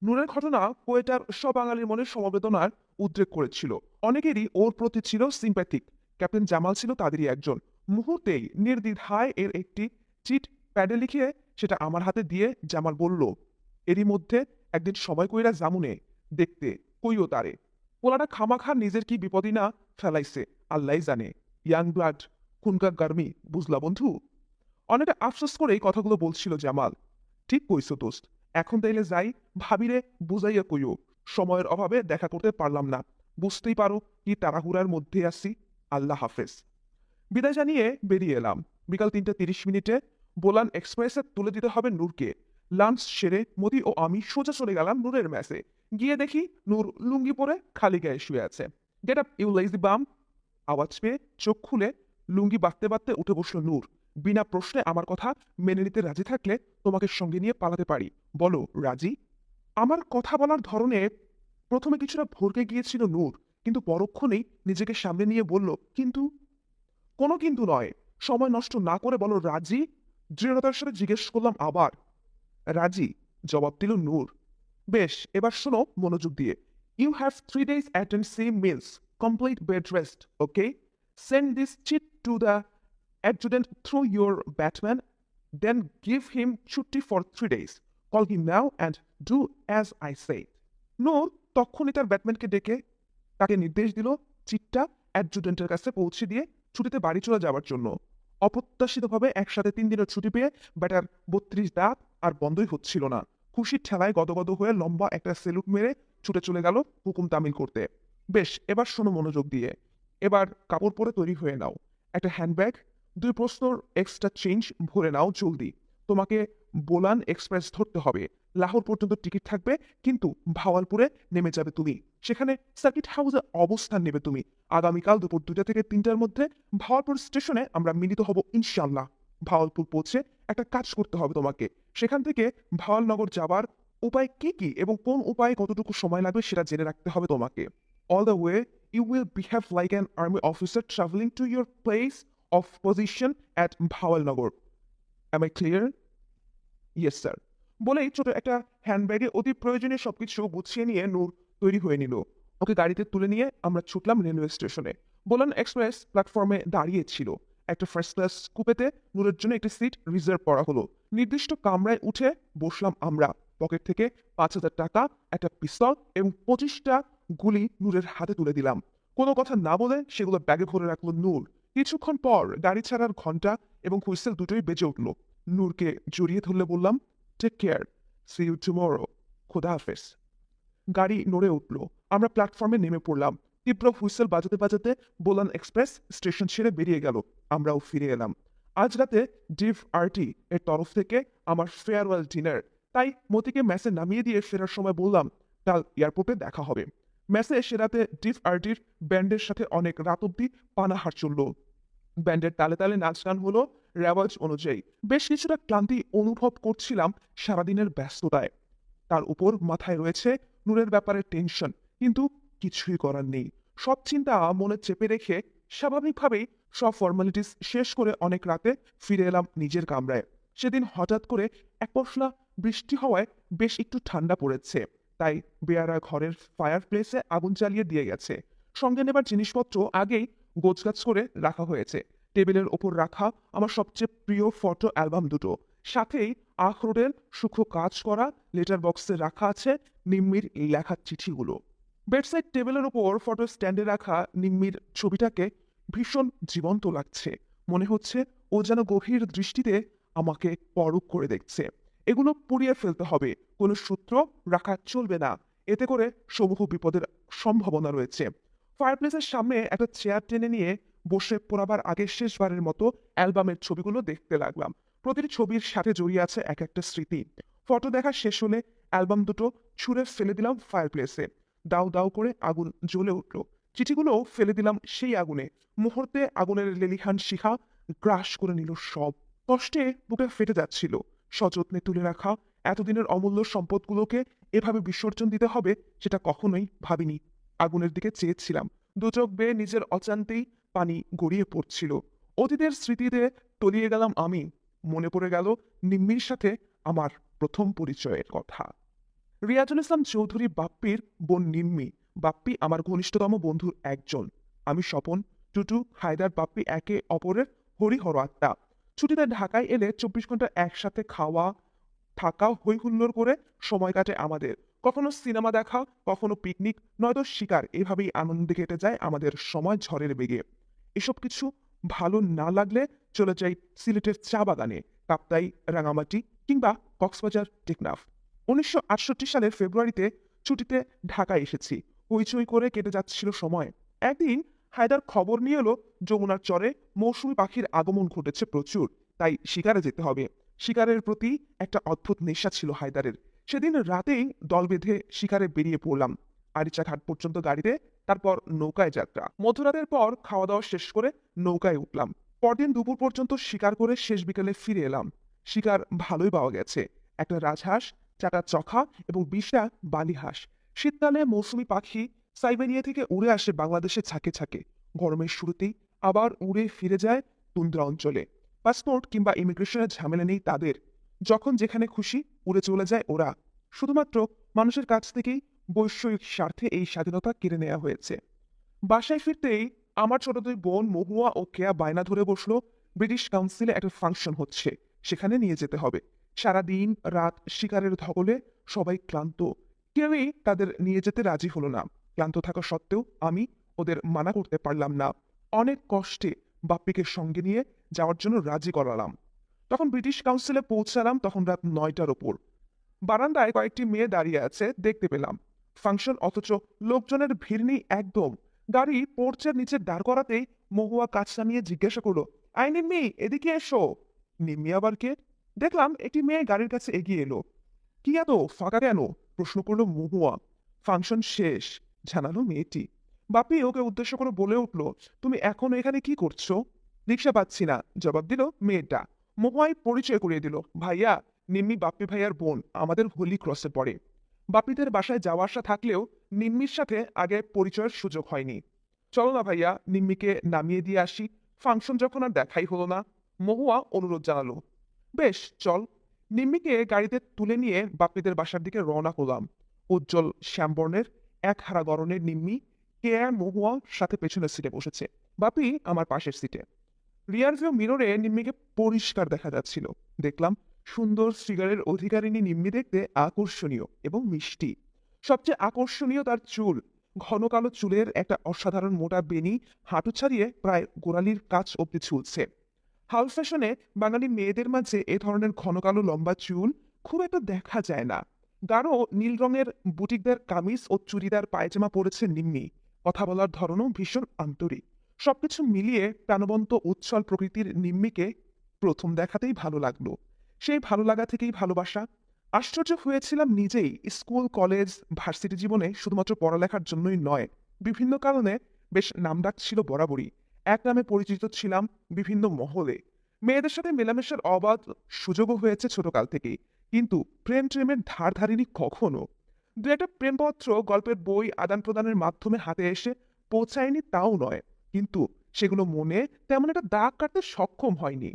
Speaker 1: নূরের ঘটনা কোয়েটার সবাঙালির মনে সমবেদনার উদ্রেক করেছিল। অনেকেরই ওর প্রতি ছিল সিম্প্যাথিক। ক্যাপ্টেন জামাল ছিল তাদেরই একজন। মুহূর্তেই নির্দ্বিধায় এর একটি চিট প্যাডে লিখে সেটা আমার হাতে দিয়ে জামাল বলল, এরই মধ্যে একদিন সময় কইরা জামুনে দেখতে কইও তারে। পোলাটা খামাখা নিজের কি বিপদই না ফেলাইছে, আল্লাহ জানে। ইয়াং ব্লাড, খুনকা গার্মি, বুঝলা বন্ধু? অনেকটা আফসোস করেই কথাগুলো বলছিল জামাল। ঠিক কইছো দোস্ত, এখন তাইলে যাই, ভাবিরে বুঝাইয়া কইও সময়ের অভাবে দেখা করতে পারলাম না। বুঝতেই পারো কি তাড়াহুড়ার মধ্যে আছি। আল্লাহ হাফেজ। বিদায় জানিয়ে বেরিয়ে এলাম। বিকাল 3:30 বোলান এক্সপ্রেসে তুলে দিতে হবে নূরকে। লাঞ্চ সেরে মতি ও আমি সোজা চলে গেলাম নূরের ম্যাসে। গিয়ে দেখি নূর লুঙ্গি পরে খালি গায়ে শুয়ে আছে। গেট আপ ইউ লেজি বাম। আওয়াজ পেয়ে চোখ খুলে লুঙ্গি বাঁধতে বাঁধতে উঠে বসলো নূর। বিনা প্রশ্নে আমার কথা মেনে নিতে রাজি থাকলে তোমাকে সঙ্গে নিয়ে পালাতে পারি। বলো রাজি? আমার কথা বলার ধরনে প্রথমে কিছুটা ভড়কে গিয়েছিল নূর, কিন্তু পরক্ষণেই নিজেকে সামনে নিয়ে বলল, কিন্তু? কোনো কিন্তু নয়। সময় নষ্ট না করে বলো রাজি? দৃঢ়তার সাথে জিজ্ঞেস করলাম আবার। রাজি, জবাব দিল নূর। বেশ, এবার শোনো মনোযোগ দিয়ে। You have 3 days attend same meals, complete bed rest, okay? Send this chit to the adjutant through your Batman, then give him ছুটি for 3 days. Call him now and do as I say. নূর তখনই তার ব্যাটম্যানকে ডেকে তাকে নির্দেশ দিল চিটটা অ্যাডজুটেন্টের কাছে পৌঁছে দিয়ে ছুটিতে বাড়ি চলে যাওয়ার জন্য। অপ্রত্যাশিতভাবে একসাথে 3 দিনের ছুটি পেয়ে ব্যাটার 32 দাঁত আর বন্ধই হচ্ছিল না। খুশির ঠেলায় গদগদ হয়ে লম্বা একটা সেলুট মেরে ছুটে চলে গেল হুকুম তামিল করতে। বেশ, এবার শোনো মনোযোগ দিয়ে। এবার কাপড় পরে তৈরি হয়ে নাও। একটা হ্যান্ডব্যাগ, 2 প্রশ্নর এক্সট্রা চেঞ্জ ভরে নাও জলদি। তোমাকে বোলান এক্সপ্রেস ধরতে হবে। লাহোর পর্যন্ত টিকিট থাকবে, কিন্তু ভাওয়ালপুরে নেমে যাবে তুমি। সেখানে সার্কিট হাউসে অবস্থান নেবে তুমি। আগামীকাল দুপুর 2টা থেকে 3টার মধ্যে ভাওয়ালপুর স্টেশনে আমরা মিলিত হব ইনশাল্লাহ। ভাওয়ালপুর পৌঁছে একটা কাজ করতে হবে তোমাকে। সেখান থেকে ভাওয়ালনগর যাবার উপায় কি কি এবং কোন উপায়ে কতটুকু সময় লাগবে সেটা জেনে রাখতে হবে তোমাকে। All the way you will behave like an army officer travelling to your place of position at Bhawalnagar. Am I clear? Yes sir. বলেই ছোট একটা হ্যান্ডব্যাগে অতি প্রয়োজনীয় সবকিছু গুছিয়ে নিয়ে নূর তৈরি হয়ে নিল। ওকে গাড়িতে তুলে নিয়ে আমরা ছুটলাম রেলওয়ে স্টেশনে। বোলান এক্সপ্রেস প্ল্যাটফর্মে দাঁড়িয়ে ছিল। একটা ফার্স্ট ক্লাস কুপেতে নূরের জন্য একটি সিট রিজার্ভ করা হলো। নির্দিষ্ট কামরায় উঠে বসলাম আমরা। পকেট থেকে 5,000 টাকা, একটা পিস্তল এবং 25টা গুলি নূরের হাতে তুলে দিলাম। কোনো কথা না বলে সেগুলো ব্যাগে ভরে রাখলো নূর। কিছুক্ষণ পর গাড়ি ছাড়ার ঘন্টা এবং হুইসেল দুটোই বেজে উঠল। নূরকে জড়িয়ে ধরলে বললাম, take care, see you tomorrow, খোদা হাফেজ। গাড়ি নড়ে উঠল। আমরা প্ল্যাটফর্মে নেমে পড়লাম। তীব্র হুইসেল বাজাতে বাজাতে বোলান এক্সপ্রেস স্টেশন ছেড়ে বেরিয়ে গেল। আমরাও ফিরে এলাম। আজ রাতে ডিভ আরটি এর তরফ থেকে আমার ফেয়ারওয়েল ডিনার। তাই মতিকে ম্যাসে নামিয়ে দিয়ে ফেরার সময় বললাম, কাল এয়ারপোর্টে দেখা হবে। ম্যাসে সে রাতে ডিভ আরটির ব্যান্ডের সাথে অনেক রাত অব্দি পানাহার চলল। ব্যান্ডের তালে তালে নাচ গান হলো রেওয়াজ অনুযায়ী। বেশ কিছুটা ক্লান্তি অনুভব করছিলাম সারাদিনের ব্যস্ততায়। তার উপর মাথায় রয়েছে নূরের ব্যাপারে টেনশন, কিন্তু কিছুই করার নেই। সব চিন্তা মনে চেপে রেখে স্বাভাবিকভাবেই সব ফর্মালিটিস শেষ করে অনেক রাতে ফিরে এলাম নিজের কামরায়। সেদিন হঠাৎ করে এক পশলা বৃষ্টি হওয়ায় বেশ একটু ঠান্ডা পড়েছে। তাই বেয়ারা ঘরের ফায়ার প্লেসে আগুন জ্বালিয়ে দিয়ে গেছে। সঙ্গে নেবার জিনিসপত্র আগেই গোছগাছ করে রাখা হয়েছে। টেবিলের ওপর রাখা আমার সবচেয়ে প্রিয় ফটো অ্যালবাম দুটো। সাথেই আখরোটের সূক্ষ্ম কাজ করা লেটার বক্সে রাখা আছে নিম্মির এই লেখা চিঠিগুলো। বেডসাইড টেবিলের ওপর ফটো স্ট্যান্ডে রাখা নিম্মির ছবিটাকে ভীষণ জীবন্ত লাগছে। মনে হচ্ছে ও যেন গভীর দৃষ্টিতে আমাকে পরখ করে দেখছে। এগুলো পুড়িয়ে ফেলতে হবে, কোনো সূত্র রাখা চলবে না। এতে করে সমূহ বিপদের সম্ভাবনা রয়েছে। ফায়ারপ্লেসের সামনে একটা চেয়ার টেনে নিয়ে বসে পোড়াবার আগে শেষবারের মতো অ্যালবামের ছবিগুলো দেখতে লাগলাম। প্রতিটি ছবির সাথে জড়িয়ে আছে এক একটা স্মৃতি। ফটো দেখা শেষ হলে অ্যালবাম দুটো ছুঁড়ে ফেলে দিলাম ফায়ারপ্লেসে। দাউ দাউ করে আগুন জ্বলে উঠল। চিঠিগুলোও ফেলে দিলাম সেই আগুনে। মুহূর্তে আগুনের লেলিহান শিখা গ্রাস করে নিল সব। কষ্টে বুকে ফেটে যাচ্ছিল। সযত্নে তুলে রাখা এতদিনের অমূল্য সম্পদগুলোকে এভাবে বিসর্জন দিতে হবে সেটা কখনোই ভাবিনি। আগুনের দিকে চেয়েছিলাম। দুচোখ বেয়ে নিজের অজান্তেই পানি গড়িয়ে পড়ছিল। অতীতের স্মৃতিতে তলিয়ে গেলাম আমি। মনে পড়ে গেল নিম্মির সাথে আমার প্রথম পরিচয়ের কথা। রিয়াজুল ইসলাম চৌধুরী বাপ্পির বোন নিম্মি। বাপ্পি আমার ঘনিষ্ঠতম বন্ধুর একজন। আমি স্বপন, টুটু, হায়দার, বাপ্পি একে অপরের হরিহর আত্মা। ছুটিতে ঢাকায় এলে 24 ঘন্টা একসাথে খাওয়া থাকা হইহুল্লোড় করে সময় কাটে আমাদের। কখনো সিনেমা দেখা, কখনো পিকনিক, নয়তো শিকার, এভাবেই আনন্দে কেটে যায় আমাদের সময় ঝড়ের বেগে। এসব কিছু ভালো না লাগলে চলে যাই সিলেটের চা বাগানে, কাপ্তাই, রাঙামাটি কিংবা কক্সবাজার, টেকনাফ। 1968 সালের ফেব্রুয়ারিতে ছুটিতে ঢাকায় এসেছি। হইচই করে কেটে যাচ্ছিল সময়। একদিন হায়দার খবর নিয়ে এলো যমুনার চরে মৌসুমী পাখির আগমন ঘটেছে প্রচুর, তাই শিকারে যেতে হবে। শিকারের প্রতি একটা অদ্ভুত নেশা ছিল হায়দারের। সেদিন রাতেই দল বেঁধে শিকারে বেরিয়ে পড়লাম। আরিচা ঘাট পর্যন্ত গাড়িতে তারপর নৌকায় যাত্রা। মধ্যরাতের পর খাওয়া দাওয়া শেষ করে নৌকায় উঠলাম। পরদিন দুপুর পর্যন্ত শিকার করে শেষ বিকেলে ফিরে এলাম। শিকার ভালোই পাওয়া গেছে। একটা রাজহাঁস, 4টা চখা এবং 20টা বালি হাঁস। শীতকালে মৌসুমী পাখি সাইবেরিয়া থেকে উড়ে আসে বাংলাদেশে ঝাঁকে ঝাঁকে। গরমের শুরুতেই আবার উড়ে ফিরে যায় তুন্দ্রা অঞ্চলে। পাসপোর্ট কিংবা ইমিগ্রেশনের ঝামেলা নেই তাদের। যখন যেখানে খুশি উড়ে চলে যায় ওরা। শুধুমাত্র মানুষের কাছ থেকেই বৈষয়িক স্বার্থে এই স্বাধীনতা কেড়ে নেওয়া হয়েছে। বাসায় ফিরতেই আমার ছোট দুই বোন মহুয়া ও কেয়া বায়না ধরে বসলো, ব্রিটিশ কাউন্সিলে একটা ফাংশন হচ্ছে, সেখানে নিয়ে যেতে হবে। সারাদিন রাত শিকারের ধকলে সবাই ক্লান্ত। কেউই তাদের নিয়ে যেতে রাজি হলো না। ক্লান্ত থাকা সত্ত্বেও আমি ওদের মানা করতে পারলাম না। অনেক কষ্টে বাপ্পিকে সঙ্গে নিয়ে যাওয়ার জন্য রাজি করালাম। তখন ব্রিটিশ কাউন্সিলে পৌঁছালাম, তখন রাত 9টার ওপর। বারান্দায় কয়েকটি মেয়ে দাঁড়িয়ে আছে দেখতে পেলাম। ফাংশন অথচ লোকজনের ভিড় নেই একদম। গাড়ি পোর্চের নিচে দাঁড় করাতেই মহুয়া কাছ নামিয়ে জিজ্ঞাসা করলো, আই নিম্মি, এদিকে এসো। নিম্মি আবার কে? দেখলাম একটি মেয়ে গাড়ির কাছে এগিয়ে এলো। কি এত ফাঁকা কেন? প্রশ্ন করলো মহুয়া। ফাংশন শেষ, জানালো মেয়েটি। বাপি ওকে উদ্দেশ্য করে বলে উঠলো, তুমি এখনো এখানে কি করছো? রিক্সা পাচ্ছি না, জবাব দিল মেয়েটা। মহুয়াই পরিচয় করিয়ে দিল, ভাইয়া, নিম্মি বাপ্পি ভাইয়ার বোন, আমাদের হোলি ক্রসে পড়ে। বাপ্পিদের বাসায় যাওয়া আসা থাকলেও নিম্মির সাথে আগে পরিচয়ের সুযোগ হয়নি। চলো না ভাইয়া, নিম্মিকে নামিয়ে দিয়ে আসি, ফাংশন যখন আর দেখাই হলো না। মহুয়া অনুরোধ জানালো। বেশ, চল। নিম্মিকে গাড়িতে তুলে নিয়ে বাপ্পিদের বাসার দিকে রওনা করলাম। উজ্জ্বল শ্যামবর্ণের এক হারা গরনের নিম্মি কেয়া মহুয়া সাথে পেছনের সিটে বসেছে। বাপি আমার পাশের সিটে। রিয়ার ভিউ মিররে নিম্মিকে পরিষ্কার দেখা যাচ্ছিল। দেখলাম সুন্দর ফিগারের অধিকারিণী নিম্মি দেখতে আকর্ষণীয় এবং মিষ্টি। সবচেয়ে আকর্ষণীয় তার চুল। ঘন কালো চুলের একটা অসাধারণ মোটা বেনি হাঁটু ছাড়িয়ে প্রায় গোড়ালির কাছ অব্দি ঝুলছে। হাল ফ্যাশনে বাঙালি মেয়েদের মাঝে এ ধরনের ঘন কালো লম্বা চুল খুব একটা দেখা যায় না। গাঢ় নীল রঙের বুটিকদার কামিজ ও চুড়িদার পায়জামা পরেছে নিম্মি। কথা বলার ধরনও ভীষণ আন্তরিক। সবকিছু মিলিয়ে প্রাণবন্ত উচ্ছল প্রকৃতির নিম্মিকে প্রথম দেখাতেই ভালো লাগলো। সেই ভালো লাগা থেকেই ভালোবাসা। আশ্চর্য হয়েছিলাম নিজেই। স্কুল, কলেজ, ভার্সিটি জীবনে শুধুমাত্র পড়ালেখার জন্যই নয়, বিভিন্ন কারণে বেশ নামডাক ছিল বরাবরই। এক নামে পরিচিত ছিলাম বিভিন্ন মহলে। মেয়েদের সাথে মেলামেশার অবাধ সুযোগও হয়েছে ছোটকাল থেকেই। কিন্তু প্রেমের ধার ধারিনি কখনো। দু একটা প্রেমপত্র, গল্পের বই আদান প্রদানের মাধ্যমে হাতে এসে পৌঁছায়নি তাও নয়, কিন্তু সেগুলো মনে তেমন একটা দাগ কাটতে সক্ষম হয়নি।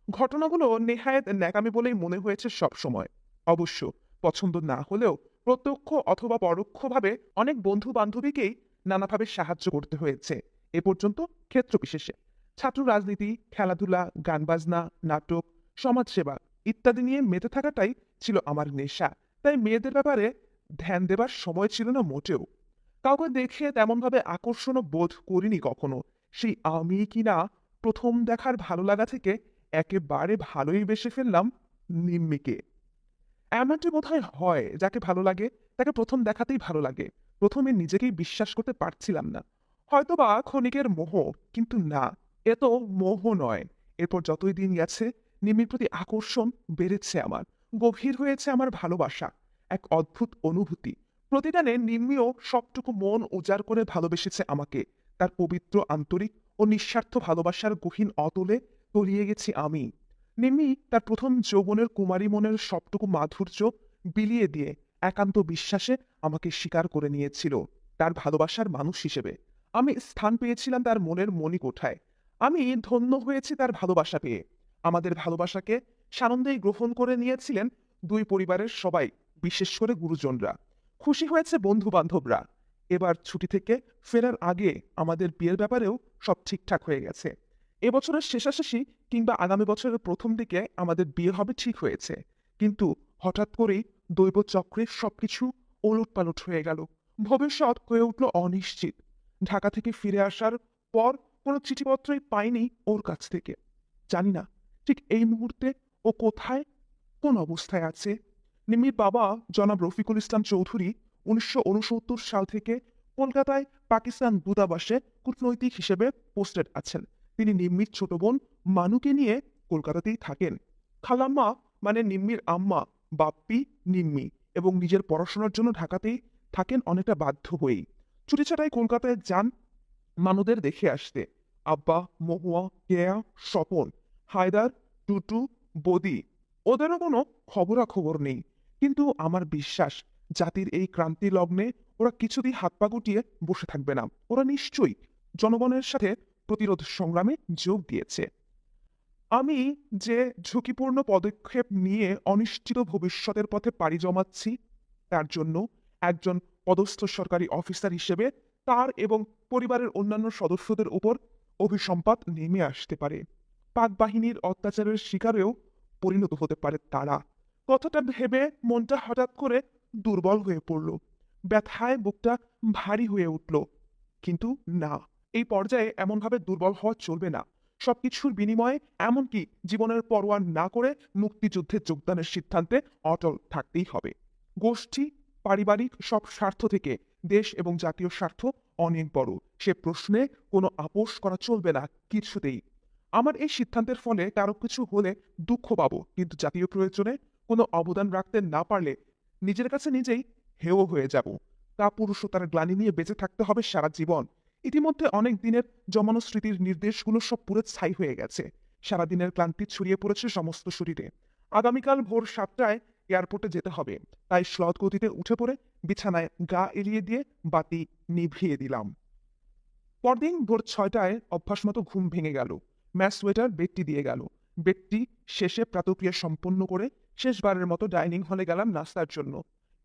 Speaker 1: ঘটনাগুলো নেহায়েত ন্যাকামি বলেই মনে হয়েছে সবসময়। অবশ্য পছন্দ না হলেও প্রত্যক্ষ অথবা পরোক্ষভাবে অনেক বন্ধু বান্ধবীকেই নানাভাবে সাহায্য করতে হয়েছে এ পর্যন্ত, ক্ষেত্র বিশেষে। ছাত্র রাজনীতি, খেলাধুলা, গান বাজনা, নাটক, সমাজসেবা ইত্যাদি নিয়ে মেতে থাকাটাই ছিল আমার নেশা। তাই মেয়েদের ব্যাপারে ধ্যান দেবার সময় ছিল না মোটেও। কাউকে দেখে তেমনভাবে আকর্ষণও বোধ করিনি কখনো। সেই আমি কিনা প্রথম দেখার ভালো লাগা থেকে একেবারে ভালোই বেসে ফেললাম নিম্মিকে। এমনটি বোধহয় হয়, যাকে ভালো লাগে তাকে প্রথম দেখাতেই ভালো লাগে। প্রথমে নিজেকেই বিশ্বাস করতে পারছিলাম না। হয়তোবা ক্ষণিকের মোহ, কিন্তু না, এ তো মোহ নয়। এরপর যতই দিন গেছে নিম্মির প্রতি আকর্ষণ বেড়েছে আমার। গভীর হয়েছে আমার ভালোবাসা। এক অদ্ভুত অনুভূতি। প্রতিদানে নিম্মিও সবটুকু মন উজাড় করে ভালোবেসেছে আমাকে। তার পবিত্র, আন্তরিক ও নিঃস্বার্থ ভালোবাসার গহীন অতলে তলিয়ে গেছি আমি। নিম্মি তার প্রথম যৌবনের কুমারী মনের সবটুকু মাধুর্য বিলিয়ে দিয়ে একান্ত বিশ্বাসে আমাকে স্বীকার করে নিয়েছিল তার ভালোবাসার মানুষ হিসেবে। আমি স্থান পেয়েছিলাম তার মনের মণিকোঠায়। আমি ধন্য হয়েছি তার ভালোবাসা পেয়ে। আমাদের ভালোবাসাকে সানন্দেই গ্রহণ করে নিয়েছিলেন দুই পরিবারের সবাই, বিশেষ করে গুরুজনরা। খুশি হয়েছে বন্ধু বান্ধবরা। এবার ছুটি থেকে ফেরার আগে আমাদের বিয়ের ব্যাপারেও সব ঠিকঠাক হয়ে গেছে। এবছরের শেষাশেষি কিংবা আগামী বছরের প্রথম দিকে আমাদের বিয়ে হবে ঠিক হয়েছে। কিন্তু হঠাৎ করেই দৈব চক্রে সবকিছু ওলটপালট হয়ে গেল। ভবিষ্যৎ হয়ে উঠল অনিশ্চিত। ঢাকা থেকে ফিরে আসার পর কোনো চিঠিপত্রই পাইনি ওর কাছ থেকে। জানি না ঠিক এই মুহূর্তে ও কোথায়, কোন অবস্থায় আছে। নিম্মির বাবা জনাব রফিকুল ইসলাম চৌধুরী 1969 সাল থেকে কলকাতায় পাকিস্তান দূতাবাসে কূটনৈতিক হিসেবে পোস্টেড আছেন। তিনি নিম্মির ছোট বোন মানুকে নিয়ে কলকাতাতেই থাকেন। খালাম্মা মানে নিম্মির আম্মা, বাপ্পি, নিম্মি এবং নিজের পড়াশোনার জন্য ঢাকাতেই থাকেন অনেকটা বাধ্য হয়েই। ছুটিছাটায় কলকাতায় যান মানুদের দেখে আসতে। আব্বা, মহুয়া, কেয়া, স্বপন, হায়দার, টুটু, বদি, ওদেরও কোনো খবরাখবর নেই। কিন্তু আমার বিশ্বাস জাতির এই ক্রান্তি লগ্নে ওরা কিছুতেই হাত পা গুটিয়ে বসে থাকবে না। ওরা নিশ্চয়ই জনগণের সাথে প্রতিরোধ সংগ্রামে যোগ দিয়েছে। আমি যে ঝুঁকিপূর্ণ পদক্ষেপ নিয়ে অনিশ্চিত ভবিষ্যতের পথে পাড়ি জমাচ্ছি, তার জন্য একজন পদস্থ সরকারি অফিসার হিসেবে তার এবং পরিবারের অন্যান্য সদস্যদের উপর অভিসম্পাত নেমে আসতে পারে। পাক বাহিনীর অত্যাচারের শিকারেও পরিণত হতে পারে তারা। কথাটা ভেবে মনটা হঠাৎ করে দুর্বল হয়ে পড়ল। ব্যথায় বুকটা ভারী হয়ে উঠল। কিন্তু না, এই পর্যায়ে এমনভাবে দুর্বল হওয়া চলবে না। সবকিছুর বিনিময়ে, এমনকি জীবনের পরোয়া না করে মুক্তিযুদ্ধে যোগদানের সিদ্ধান্তে অটল থাকতেই হবে। গোষ্ঠী, পারিবারিক সব স্বার্থ থেকে দেশ এবং জাতীয় স্বার্থ অনেক বড়। সে প্রশ্নে কোনো আপোস করা চলবে না কিছুতেই। আমার এই সিদ্ধান্তের ফলে কারো কিছু হলে দুঃখ পাবো, কিন্তু জাতীয় প্রয়োজনে কোনো অবদান রাখতে না পারলে নিজের কাছে নিজেই হেয় হয়ে যাব। কাপুরুষতার গ্লানি নিয়ে বেঁচে থাকতে হবে সারা জীবন। ইতিমধ্যে অনেক দিনের জমানো স্মৃতির নির্দেশগুলো সব পুরো ছাই হয়ে গেছে। সারাদিনের ক্লান্তি ছড়িয়ে পড়েছে সমস্ত শরীরে। আগামীকাল ভোর 7টায় এয়ারপোর্টে যেতে হবে, তাই শ্লথ গতিতে উঠে পড়ে বিছানায় গা এলিয়ে দিয়ে বাতি নিভিয়ে দিলাম। পরদিন ভোর 6টায় অভ্যাসমতো ঘুম ভেঙে গেল। ম্যাস ওয়েটার বেডটি দিয়ে গেল। বেডটি শেষে প্রাতক্রিয়া সম্পন্ন করে শেষবারের মতো ডাইনিং হলে গেলাম নাস্তার জন্য।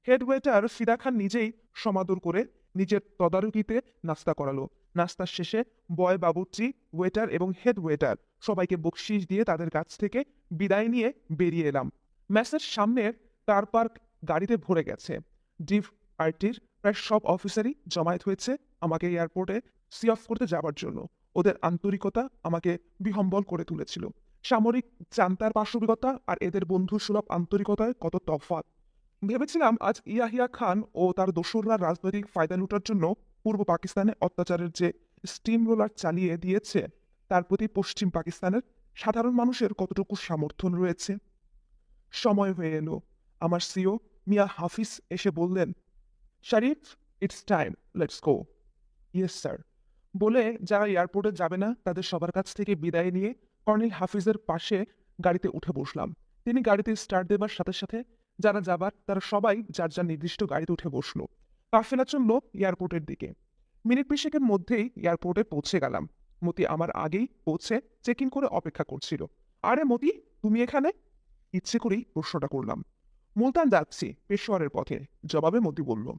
Speaker 1: হেড ওয়েটার ফিদা খান নিজেই সমাদর করে নিজের তদারকিতে নাস্তা করালো। নাস্তার শেষে বয়, বাবুর্চি, ওয়েটার এবং হেড ওয়েটার সবাইকে বকশিস দিয়ে তাদের কাছ থেকে বিদায় নিয়ে বেরিয়ে এলাম। ম্যাসের সামনের কার পার্ক গাড়িতে ভরে গেছে। ডিভ আরটির প্রায় সব অফিসারই জমায়েত হয়েছে আমাকে এয়ারপোর্টে সি অফ করতে যাবার জন্য। ওদের আন্তরিকতা আমাকে বিহম্বল করে তুলেছিল। সামরিক জান্তার পাশবিকতা আর এদের বন্ধুসুলভ আন্তরিকতায় কত তফাৎ। ভেবেছিলাম আজ ইয়াহিয়া খান ও তার দোসররা রাজনৈতিক ফায়দা লুটার জন্য পূর্ব পাকিস্তানে অত্যাচারের যে স্টিম রোলার চালিয়ে দিয়েছে, তার প্রতি পশ্চিম পাকিস্তানের সাধারণ মানুষের কতটুকু সমর্থন রয়েছে। সময় হয়ে এলো। আমার সিও মিয়া হাফিজ এসে বললেন, "Sharif, it's time, let's go." "Yes sir" বলে যারা এয়ারপোর্টে যাবে না তাদের সবার কাছ থেকে বিদায় নিয়ে কর্নেল হাফিজের পাশে গাড়িতে উঠে বসলাম। তিনি গাড়িতে স্টার্ট দেবার সাথে সাথে যারা যাবার তারা সবাই যার যার নির্দিষ্ট গাড়িতে উঠে বসলো। কাফেলা চলল এয়ারপোর্টের দিকে। মিনিট বিশেকের মধ্যেই এয়ারপোর্টে পৌঁছে গেলাম। মতি আমার আগেই পৌঁছে চেক ইন করে অপেক্ষা করছিল। "আরে মতি, তুমি এখানে?" ইচ্ছে করেই প্রশ্নটা করলাম। "মুলতান যাচ্ছি, পেশোয়ারের পথে," জবাবে মতি বলল।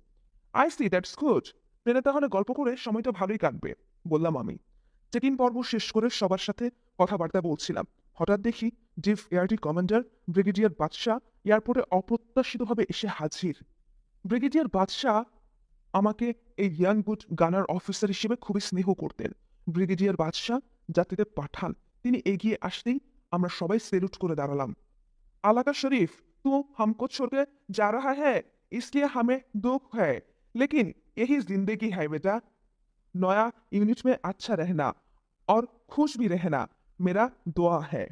Speaker 1: "I see, that's good. ট্রেনে তাহলে গল্প করে সময়টা ভালোই কাটবে," বললাম আমি। চেক ইন পর্ব শেষ করে সবার সাথে কথাবার্তা বলছিলাম। হঠাৎ দেখি ডিভ এয়ারটি কমান্ডার ব্রিগেডিয়ার বাদশাহ এয়ারপোর্টে অপ্রত্যাশিতভাবে এসে হাজির। ব্রিগেডিয়ার বাদশাহ আমাকে এই ইয়াং গুড গানার অফিসার হিসেবে খুবই স্নেহ করতেন। ব্রিগেডিয়ার বাদশাহ যাত্রীদের পাঠান। তিনি এগিয়ে আসতেই আমরা সবাই সেলুট করে দাঁড়ালাম। "आला शरीफ, तू हमको छोड़ के जा रहा है, इसलिए हमें दुख है, लेकिन यही जिंदगी है बेटा। नया यूनिट में अच्छा रहना और खुश भी रहना मेरा দোয়া है।"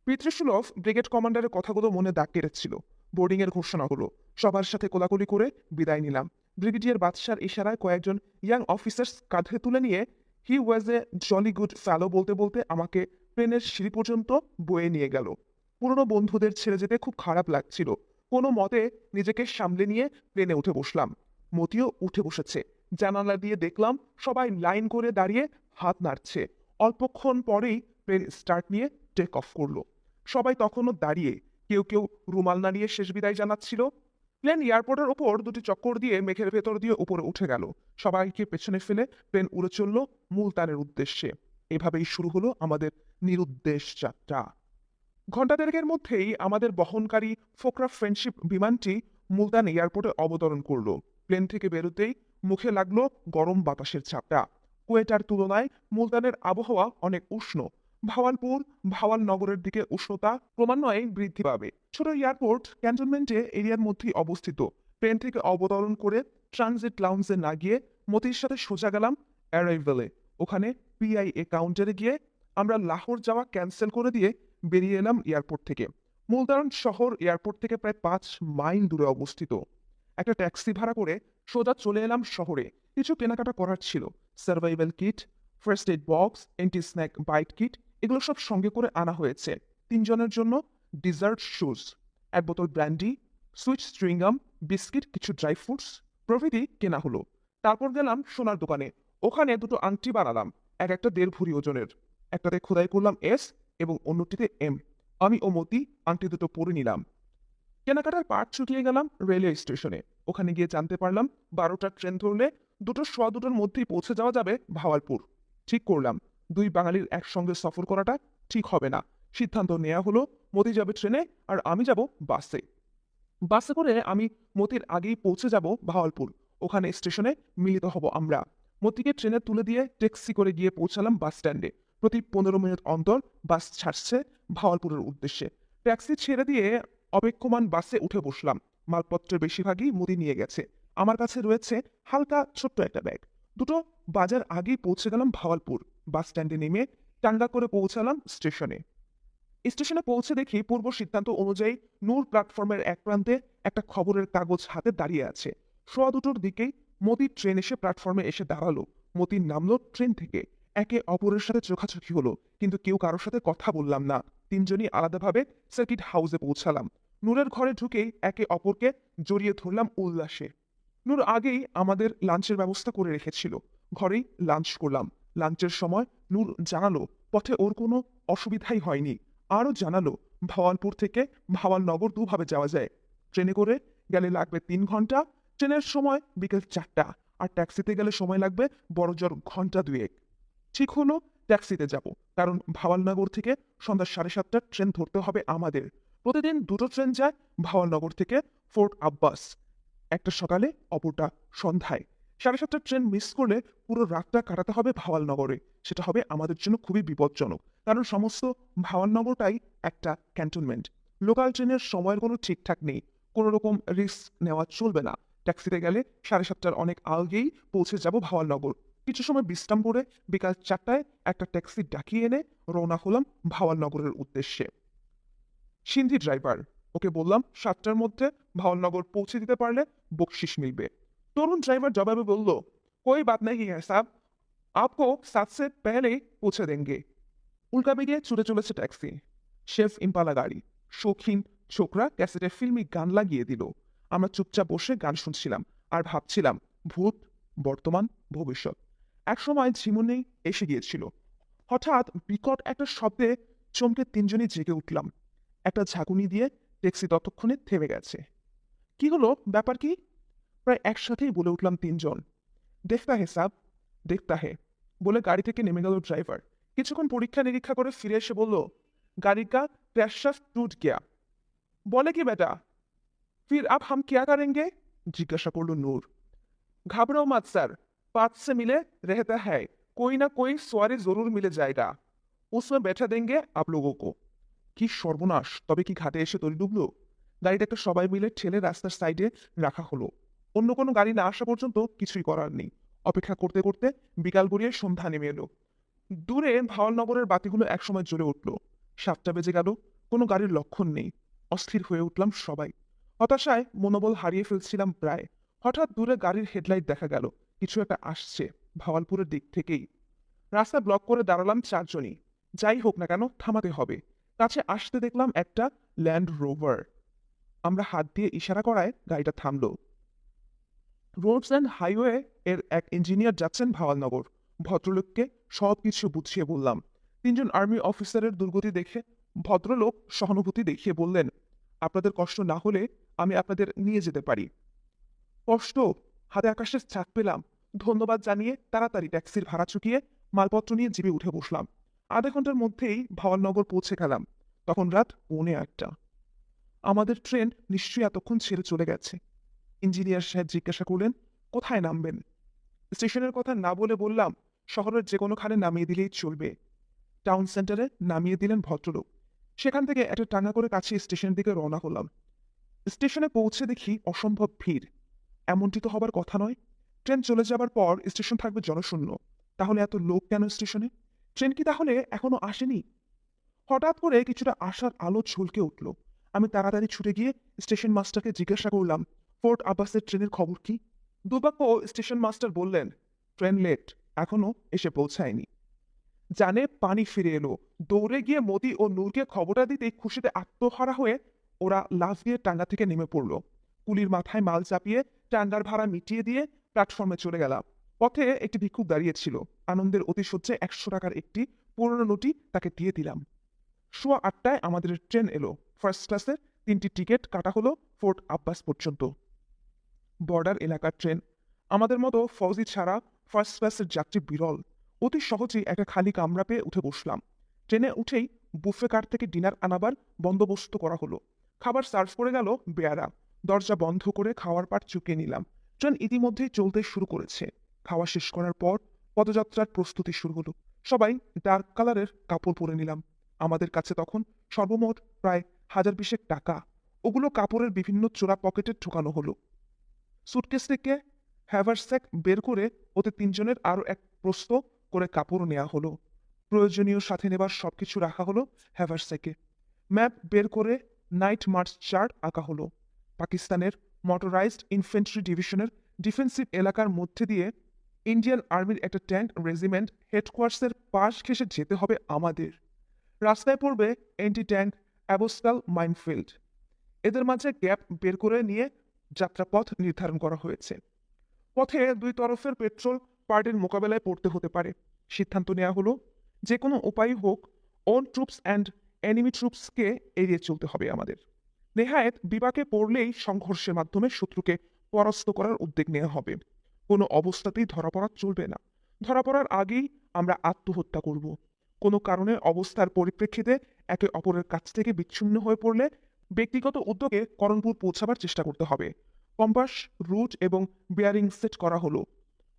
Speaker 1: পিতৃসুলভ ব্রিগেড কমান্ডারের কথাগুলো মনে দাগ কেটেছিল। বোর্ডিং এর ঘোষণা হলো। সবার সাথে কোলাকুলি করে বিদায় নিলাম। ব্রিগেডিয়ার বাদশার ইশারায় কয়েকজন ইয়াং অফিসার্স কাঁধে তুলে নিয়ে হি ওয়াজ এ জলি গুড ফ্যালো বলতে বলতে আমাকে প্লেনের সিঁড়ি পর্যন্ত বয়ে নিয়ে গেল। পুরনো বন্ধুদের ছেড়ে যেতে খুব খারাপ লাগছিল। কোনো মতে নিজেকে সামলে নিয়ে প্লেনে উঠে বসলাম। মতিও উঠে বসেছে। জানালা দিয়ে দেখলাম সবাই লাইন করে দাঁড়িয়ে হাত নাড়ছে। অল্পক্ষণ পরেই প্লেন স্টার্ট নিয়ে টেক অফ করলো। সবাই তখনও দাঁড়িয়ে, কেউ কেউ রুমাল নাড়িয়ে শেষ বিদায় জানাচ্ছিল। প্লেন এয়ারপোর্টের ওপর দুটি চক্কর দিয়ে মেঘের ভেতর দিয়ে উপরে উঠে গেল। সবাইকে পেছনে ফেলে প্লেন উড়ে চলল মুলতানের উদ্দেশ্যে। এভাবেই শুরু হলো আমাদের নিরুদ্দেশ যাত্রা। ঘণ্টা দেড়েকের মধ্যেই আমাদের বহনকারী ফোকরা ফ্রেন্ডশিপ বিমানটি মুলতান এয়ারপোর্টে অবতরণ করলো। প্লেন থেকে বেরোতেই মুখে লাগলো গরম বাতাসের ঝাপটা। কুয়েটার তুলনায় মুলতানের আবহাওয়া অনেক উষ্ণ। ভাওয়ালপুর, ভাওয়াল নগরের দিকে উষ্ণতা ক্রমান্বয়ে বৃদ্ধি পাবে। ছোট এয়ারপোর্ট ক্যান্টনমেন্টে এরিয়ার মধ্যেই অবস্থিত। প্লেন থেকে অবতরণ করে ট্রানজিট লাউঞ্জে না গিয়ে মতির সাথে সোজা গেলাম অ্যারাইভেলে। ওখানে পিআইএ কাউন্টারে গিয়ে আমরা লাহোর যাওয়া ক্যান্সেল করে দিয়ে বেরিয়ে এলাম এয়ারপোর্ট থেকে। মুলতান শহর এয়ারপোর্ট থেকে প্রায় 5 মাইল দূরে অবস্থিত। একটা ট্যাক্সি ভাড়া করে সোজা চলে এলাম শহরে। কিছু কেনাকাটা করার ছিল। Survival kit, first aid box, anti snake bite kit, এগুলো সব সঙ্গে করে আনা হয়েছে। ৩ জনের জন্য ডিজার্ট শুজ, ১ বোতল ব্র্যান্ডি, সুইট স্ট্রিংগাম, বিস্কিট, কিছু ড্রাই ফ্রুটস প্রভৃতি কেনা হলো। তারপর গেলাম সোনার দোকানে। ওখানে দুটো আংটি বানালাম, এক একটা ১.৫ ভরি ওজনের। একটাতে খোদাই করলাম এস এবং অন্যটিতে এম। আমি ও মতি আংটি দুটো পরে নিলাম। কেনাকাটার পাট ছুটিয়ে গেলাম রেলওয়ে স্টেশনে। ওখানে গিয়ে জানতে পারলাম ১২টার ট্রেন ধরলে ২টা-১২টার মধ্যেই পৌঁছে যাওয়া যাবে ভাওয়ালপুর। ঠিক করলাম, দুই বাঙালির একসঙ্গে সফর করাটা ঠিক হবে না। সিদ্ধান্ত নেওয়া হলো, মতি যাবে ট্রেনে আর আমি যাব বাসে। বাসে করে আমি মতির আগেই পৌঁছে যাব ভাওয়ালপুর। ওখানে স্টেশনে মিলিত হব আমরা। মতিকে ট্রেনে তুলে দিয়ে ট্যাক্সি করে গিয়ে পৌঁছালাম বাস স্ট্যান্ডে। প্রতি ১৫ মিনিট অন্তর বাস ছাড়ছে ভাওয়ালপুরের উদ্দেশ্যে। ট্যাক্সি ছেড়ে দিয়ে অপেক্ষমান বাসে উঠে বসলাম। মালপত্রের বেশিরভাগই মতি নিয়ে গেছে। আমার কাছে রয়েছে হালকা ছোট্ট একটা ব্যাগ। দুটো বাজার আগেই পৌঁছে গেলাম ভাওয়ালপুর। বাস স্ট্যান্ডে নেমে টাঙ্গা করে পৌঁছালাম স্টেশনে। স্টেশনে পৌঁছে দেখি পূর্ব সিদ্ধান্ত অনুযায়ী নূর প্ল্যাটফর্মের এক প্রান্তে একটা খবরের কাগজ হাতে দাঁড়িয়ে আছে। সোয়া দুটোর দিকেই মতির ট্রেন এসে প্ল্যাটফর্মে এসে দাঁড়ালো। মতির নামলো ট্রেন থেকে। একে অপরের সাথে চোখাচোখি হলো, কিন্তু কেউ কারোর সাথে কথা বললাম না। তিনজনই আলাদাভাবে সার্কিট হাউসে পৌঁছালাম। নূরের ঘরে ঢুকেই একে অপরকে জড়িয়ে ধরলাম উল্লাসে। নূর আগেই আমাদের লাঞ্চের ব্যবস্থা করে রেখেছিল। ঘরেই লাঞ্চ করলাম। লাঞ্চের সময় নূর জানালো পথে ওর কোনো অসুবিধাই হয়নি। আরও জানালো ভাওয়ালপুর থেকে ভাওয়ালনগর দুভাবে যাওয়া যায়। ট্রেনে করে গেলে লাগবে ৩ ঘন্টা, ট্রেনের সময় বিকেল ৪টা, আর ট্যাক্সিতে গেলে সময় লাগবে বড়জোর ঘন্টা ২ ১। ঠিক হলো ট্যাক্সিতে যাব, কারণ ভাওয়ালনগর থেকে সন্ধ্যা ৭:৩০টার ট্রেন ধরতে হবে আমাদের। প্রতিদিন দুটো ট্রেন যায় ভাওয়ালনগর থেকে ফোর্ট আব্বাস, একটা সকালে অপরটা সন্ধ্যায়। ৭:৩০টার ট্রেন মিস করলে পুরো রাতটা কাটাতে হবে ভাওয়ালনগরে। সেটা হবে আমাদের জন্য খুবই বিপজ্জনক, কারণ সমস্ত ভাওয়ালনগরটাই একটা ক্যান্টনমেন্ট। লোকাল ট্রেনের সময়ের কোনো ঠিকঠাক নেই। কোনো রকম রিস্ক নেওয়া চলবে না। ট্যাক্সিতে গেলে ৭:৩০টার অনেক আগেই পৌঁছে যাব ভাওয়ালনগর। কিছু সময় বিশ্রাম করে বিকাল ৪টায় একটা ট্যাক্সি ডাকিয়ে এনে রওনা হলাম ভাওয়ালনগরের উদ্দেশ্যে। সিন্ধি ড্রাইভার, ওকে বললাম ৭টার মধ্যে ভাওয়ালনগর পৌঁছে দিতে পারলে বকশিস মিলবে। তরুণ ড্রাইভার জবাবে বলল, কোই বাত নেই হ্যাঁ সাব, আপকো ৭ সে পেহলেই পৌঁছে দেঙ্গে। উল্কা বেরিয়ে ছুটে চলেছে ট্যাক্সি। শেফ ইম্পালা গাড়ি। শৌখিন ছোকরা ক্যাসেটে ফিল্মি গান লাগিয়ে দিল। আমরা চুপচাপ বসে গান শুনছিলাম আর ভাবছিলাম ভূত, বর্তমান, ভবিষ্যৎ। একসময় ঝিমুনি এসে গিয়েছিল। হঠাৎ বিকট একটা শব্দে চমকে তিনজনই জেগে উঠলাম। একটা ঝাঁকুনি দিয়ে ট্যাক্সি ততক্ষণে থেমে গেছে। কি হলো, ব্যাপার কি? প্রায় একসাথেই বলে উঠলাম তিনজন। দেখতা হে সাব, দেখতা হে, বলে গাড়ি থেকে নেমে গেল ড্রাইভার। কিছুক্ষণ পরীক্ষা নিরীক্ষা করে ফিরে এসে বলল, গাড়ি কা ক্র্যাশ টুট গিয়া। বলে কি বেটা? ফির আপ হাম কিয়া করেঙ্গে? জিজ্ঞাসা করল নূর। घबराओ मत सर, 5 से मिले रहता है, कोई ना कोई सवारी जरूर मिले जाएगा, उसमें बैठा देंगे आप लोगों को। কি সর্বনাশ! তবে কি ঘাটে এসে তরি ডুবলো? গাড়িটাকে সবাই মিলে ঠেলে রাস্তার সাইডে রাখা হলো। অন্য কোনো গাড়ি না আসা পর্যন্ত কিছুই করার নেই। অপেক্ষা করতে করতে বিকাল গড়িয়ে সন্ধ্যা নেমে এলো। দূরে ভাওয়ালনগরের বাতিগুলো একসময় জ্বলে উঠল। ৭টা বেজে গেল, কোনো গাড়ির লক্ষণ নেই। অস্থির হয়ে উঠলাম সবাই। হতাশায় মনোবল হারিয়ে ফেলছিলাম প্রায়। হঠাৎ দূরে গাড়ির হেডলাইট দেখা গেল। কিছু একটা আসছে ভাওয়ালপুরের দিক থেকেই। রাস্তা ব্লক করে দাঁড়ালাম চারজনই। যাই হোক না কেন থামাতে হবে। কাছে আসতে দেখলাম একটা ল্যান্ড রোভার। আমরা হাত দিয়ে ইশারা করায় গাড়িটা থামলো। রোডস অ্যান্ড হাইওয়ে এর এক ইঞ্জিনিয়ার যাচ্ছেন ভাওয়ালনগর। ভদ্রলোককে সবকিছু বুঝিয়ে বললাম। ৩জন আর্মি অফিসারের দুর্গতি দেখে ভদ্রলোক সহানুভূতি দেখিয়ে বললেন, আপনাদের কষ্ট না হলে আমি আপনাদের নিয়ে যেতে পারি। কষ্ট? হাতে আকাশের চাঁদ পেলাম। ধন্যবাদ জানিয়ে তাড়াতাড়ি ট্যাক্সির ভাড়া চুকিয়ে মালপত্র নিয়ে জিপে উঠে বসলাম। আধা ঘন্টার মধ্যেই ভাওয়ালনগর পৌঁছে গেলাম। তখন রাত ১:৪০। আমাদের ট্রেন নিশ্চয়ই এতক্ষণ ছেড়ে চলে গেছে। ইঞ্জিনিয়ার সাহেব জিজ্ঞাসা করলেন, কোথায় নামবেন? স্টেশনের কথা না বলে বললাম, শহরের যে কোনোখানে নামিয়ে দিলেই চলবে। টাউন সেন্টারে নামিয়ে দিলেন ভদ্রলোক। সেখান থেকে একটা টাঙ্গা করে কাছে স্টেশনের দিকে রওনা হলাম। স্টেশনে পৌঁছে দেখি অসম্ভব ভিড়। এমনটি তো হবার কথা নয়। ট্রেন চলে যাবার পর স্টেশন থাকবে জনশূন্য। তাহলে এত লোক কেন স্টেশনে? ট্রেন কি তাহলে এখনো আসেনি? হঠাৎ করে কিছুটা আশার আলো ঝলকে উঠল। আমি তাড়াতাড়ি ছুটে গিয়ে স্টেশন মাস্টারকে জিজ্ঞাসা করলাম, ফোর্ট আব্বাসের ট্রেনের খবর কি? দুবাক্য স্টেশন মাস্টার বললেন, ট্রেন লেট, এখনো এসে পৌঁছায়নি। জানে পানি ফিরে এলো। দৌড়ে গিয়ে মতি ও নূরকে খবরটা দিতেই খুশিতে আত্মহারা হয়ে ওরা লাফ দিয়ে টাঙ্গা থেকে নেমে পড়ল। কুলির মাথায় মাল চাপিয়ে টাঙ্গার ভাড়া মিটিয়ে দিয়ে প্ল্যাটফর্মে চলে গেলাম। পথে একটি ভিক্ষুক দাঁড়িয়েছিল। আনন্দের অতিশয্যে 100 টাকার একটি পুরনো নোটি তাকে দিয়ে দিলাম। সোয়া 8টায় আমাদের ট্রেন এলো। ফার্স্ট ক্লাসের 3টি টিকিট কাটা হলো ফোর্ট আব্বাস পর্যন্ত। বর্ডার এলাকার ট্রেন। আমাদের মতো ফৌজি ছাড়া ফার্স্ট ক্লাসের যাত্রী বিরল। অতি সহজেই একটা খালি কামরা পেয়ে উঠে বসলাম। ট্রেনে উঠেই বুফে কার্ট থেকে ডিনার আনাবার বন্দোবস্ত করা হলো। খাবার সার্ভ করে গেল বেয়ারা। দরজা বন্ধ করে খাওয়ার পাট চুকিয়ে নিলাম। ট্রেন ইতিমধ্যেই চলতে শুরু করেছে। খাওয়া শেষ করার পর পদযাত্রার প্রস্তুতি শুরু হলো। সবাই ডার্ক কালারের কাপড় পরে নিলাম। আমাদের কাছে তখন সর্বমোট প্রায় 1020 টাকা। ওগুলো কাপড়ের বিভিন্ন চোরা পকেটে ঢোকানো হলো। সুটকেস থেকে হ্যাভারস্যাক বের করে ওতে 3জনের আরও এক প্রস্ত করে কাপড় নেওয়া হলো। প্রয়োজনীয় সাথে নেবার সবকিছু রাখা হলো হ্যাভারস্যাকে। ম্যাপ বের করে নাইট মার্চ চার্ট আঁকা হলো। পাকিস্তানের মোটরাইজড ইনফেন্ট্রি ডিভিশনের ডিফেন্সিভ এলাকার মধ্যে দিয়ে ইন্ডিয়ান আর্মির একটা ট্যাঙ্ক রেজিমেন্ট হেডকোয়ার্টার্সের পাশ ঘেঁষে যেতে হবে আমাদের। রাস্তায় পড়বে অ্যান্টি ট্যাঙ্ক অ্যাবোস্টাল মাইনফিল্ড। এদের মাঝে গ্যাপ বের করে নিয়ে যাত্রাপথ নির্ধারণ করা হয়েছে। পথে দুই তরফের পেট্রোল পার্টির মোকাবেলায় পড়তে হতে পারে। সিদ্ধান্ত নেওয়া হলো, যে কোনো উপায় হোক ওন ট্রুপস অ্যান্ড এনিমি ট্রুপসকে এড়িয়ে চলতে হবে আমাদের। নেহায়েত বিপাকে পড়লেই সংঘর্ষের মাধ্যমে শত্রুকে পরাস্ত করার উদ্যোগ নেওয়া হবে। কোনো অবস্থাতেই ধরা পড়া চলবে না। ধরা পড়ার আগেই আমরা আত্মহত্যা করব। কোনো কারণে অবস্থার পরিপ্রেক্ষিতে একে অপরের কাছ থেকে বিচ্ছিন্ন হয়ে পড়লে ব্যক্তিগত উদ্যোগে করণপুর পৌঁছাবার চেষ্টা করতে হবে। কম্পাস, রুট এবং বিয়ারিং সেট করা হলো।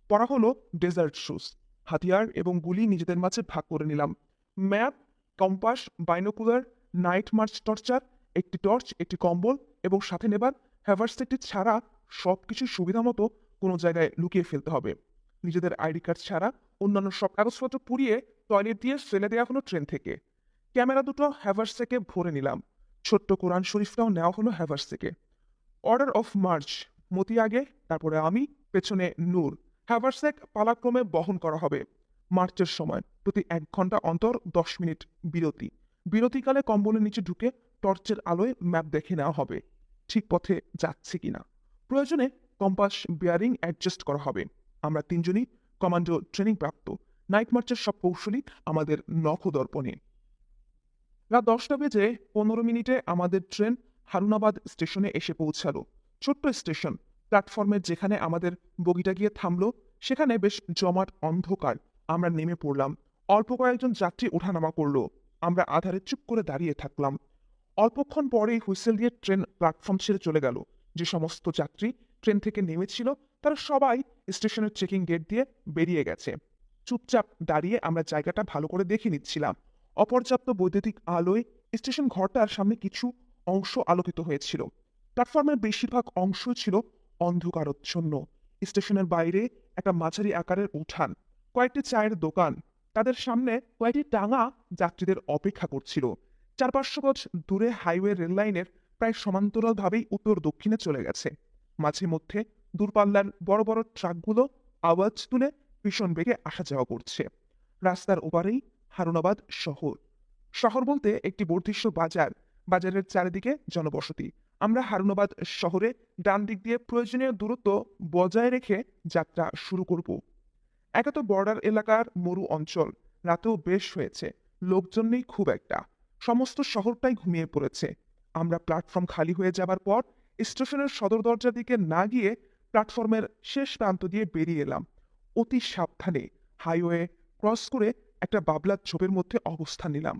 Speaker 1: পরা হলো ডেজার্ট শুজ। হাতিয়ার এবং গুলি নিজেদের মাঝে ভাগ করে নিলাম। Map, compass, binocular, night March torture, একটি টর্চ, একটি কম্বল এবং সাথে নেবার হ্যাভারসেটটি ছাড়া সবকিছু সুবিধা মতো কোনো জায়গায় লুকিয়ে ফেলতে হবে। নিজেদের আইডি কার্ড ছাড়া অন্যান্য সব কাগজপত্র পুড়িয়ে টয়লেট দিয়ে ফেলে দেওয়া হলো ট্রেন থেকে। ক্যামেরা দুটো হ্যাভারসেকে ভরে নিলাম। ছোট্ট কোরআন শরীফটাও নেওয়া হলো হ্যাভারসেকে। অর্ডার অফ মার্চ, মতি আগে, তারপরে আমি, পেছনে নূর। হ্যাভারস্যাক পালাক্রমে বহন করা হবে। মার্চের সময় প্রতি 1 ঘন্টা অন্তর 10 মিনিট বিরতি। বিরতিকালে কম্বলের নিচে ঢুকে টর্চের আলোয় ম্যাপ দেখে নেওয়া হবে ঠিক পথে যাচ্ছে কিনা। প্রয়োজনে কম্পাস বিয়ারিং অ্যাডজাস্ট করা হবে। আমরা 3জনই কমান্ডো ট্রেনিং প্রাপ্ত। নাইট মার্চের সব কৌশলী আমাদের নখদর্পণে। রাত 10টা বেজে 15 মিনিটে আমাদের ট্রেন হারুনাবাদ স্টেশনে এসে পৌঁছালো। ছোট্ট স্টেশন। প্ল্যাটফর্মের যেখানে আমাদের বগিটা গিয়ে থামলো সেখানে বেশ জমাট অন্ধকার। আমরা নেমে পড়লাম। অল্প কয়েকজন যাত্রী ওঠানামা করলো। আমরা আধারে চুপ করে দাঁড়িয়ে থাকলাম। অল্পক্ষণ পরেই হুইসেল দিয়ে ট্রেন প্ল্যাটফর্ম ছেড়ে চলে গেল। যে সমস্ত যাত্রী ট্রেন থেকে নেমেছিল তারা সবাই স্টেশনের চেকিং গেট দিয়ে বেরিয়ে গেছে। চুপচাপ দাঁড়িয়ে আমরা জায়গাটা ভালো করে দেখে নিচ্ছিলাম। অপর্যাপ্ত বৈদ্যুতিক আলোয় স্টেশন ঘরটার সামনে কিছু অংশ আলোকিত হয়েছিল। প্ল্যাটফর্মের বেশিরভাগ অংশ ছিল অন্ধকারচ্ছন্ন। স্টেশনের বাইরে একটা মাঝারি আকারের উঠান, কয়েকটি চায়ের দোকান, তাদের সামনে কয়েকটি টাঙা যাত্রীদের অপেক্ষা করছিল। 400-500 গজ দূরে হাইওয়ে রেললাইনের প্রায় সমান্তরালভাবেই উত্তর দক্ষিণে চলে গেছে। মাঝে মধ্যে দূরপাল্লার বড় বড় ট্রাকগুলো আওয়াজ তুলে ভীষণ বেগে আসা যাওয়া করছে। রাস্তার ওপারেই হারুনাবাদ শহর। শহর বলতে একটি বর্ধিষ্ণু বাজার। বাজারের চারিদিকে জনবসতি। আমরা হারুনাবাদ শহরে ডান দিক দিয়ে প্রয়োজনীয় দূরত্ব বজায় রেখে যাত্রা শুরু করব। একে তো বর্ডার এলাকার মরু অঞ্চল। রাতেও বেশ হয়েছে, লোকজন নেই খুব একটা। সমস্ত শহরটাই ঘুমিয়ে পড়েছে। আমরা প্ল্যাটফর্ম খালি হয়ে যাবার পর স্টেশনের সদর দরজার দিকে না গিয়ে প্ল্যাটফর্মের শেষ প্রান্ত দিয়ে বেরিয়ে এলাম। অতি সাবধানে হাইওয়ে ক্রস করে একটা বাবলার ঝোপের মধ্যে অবস্থান নিলাম।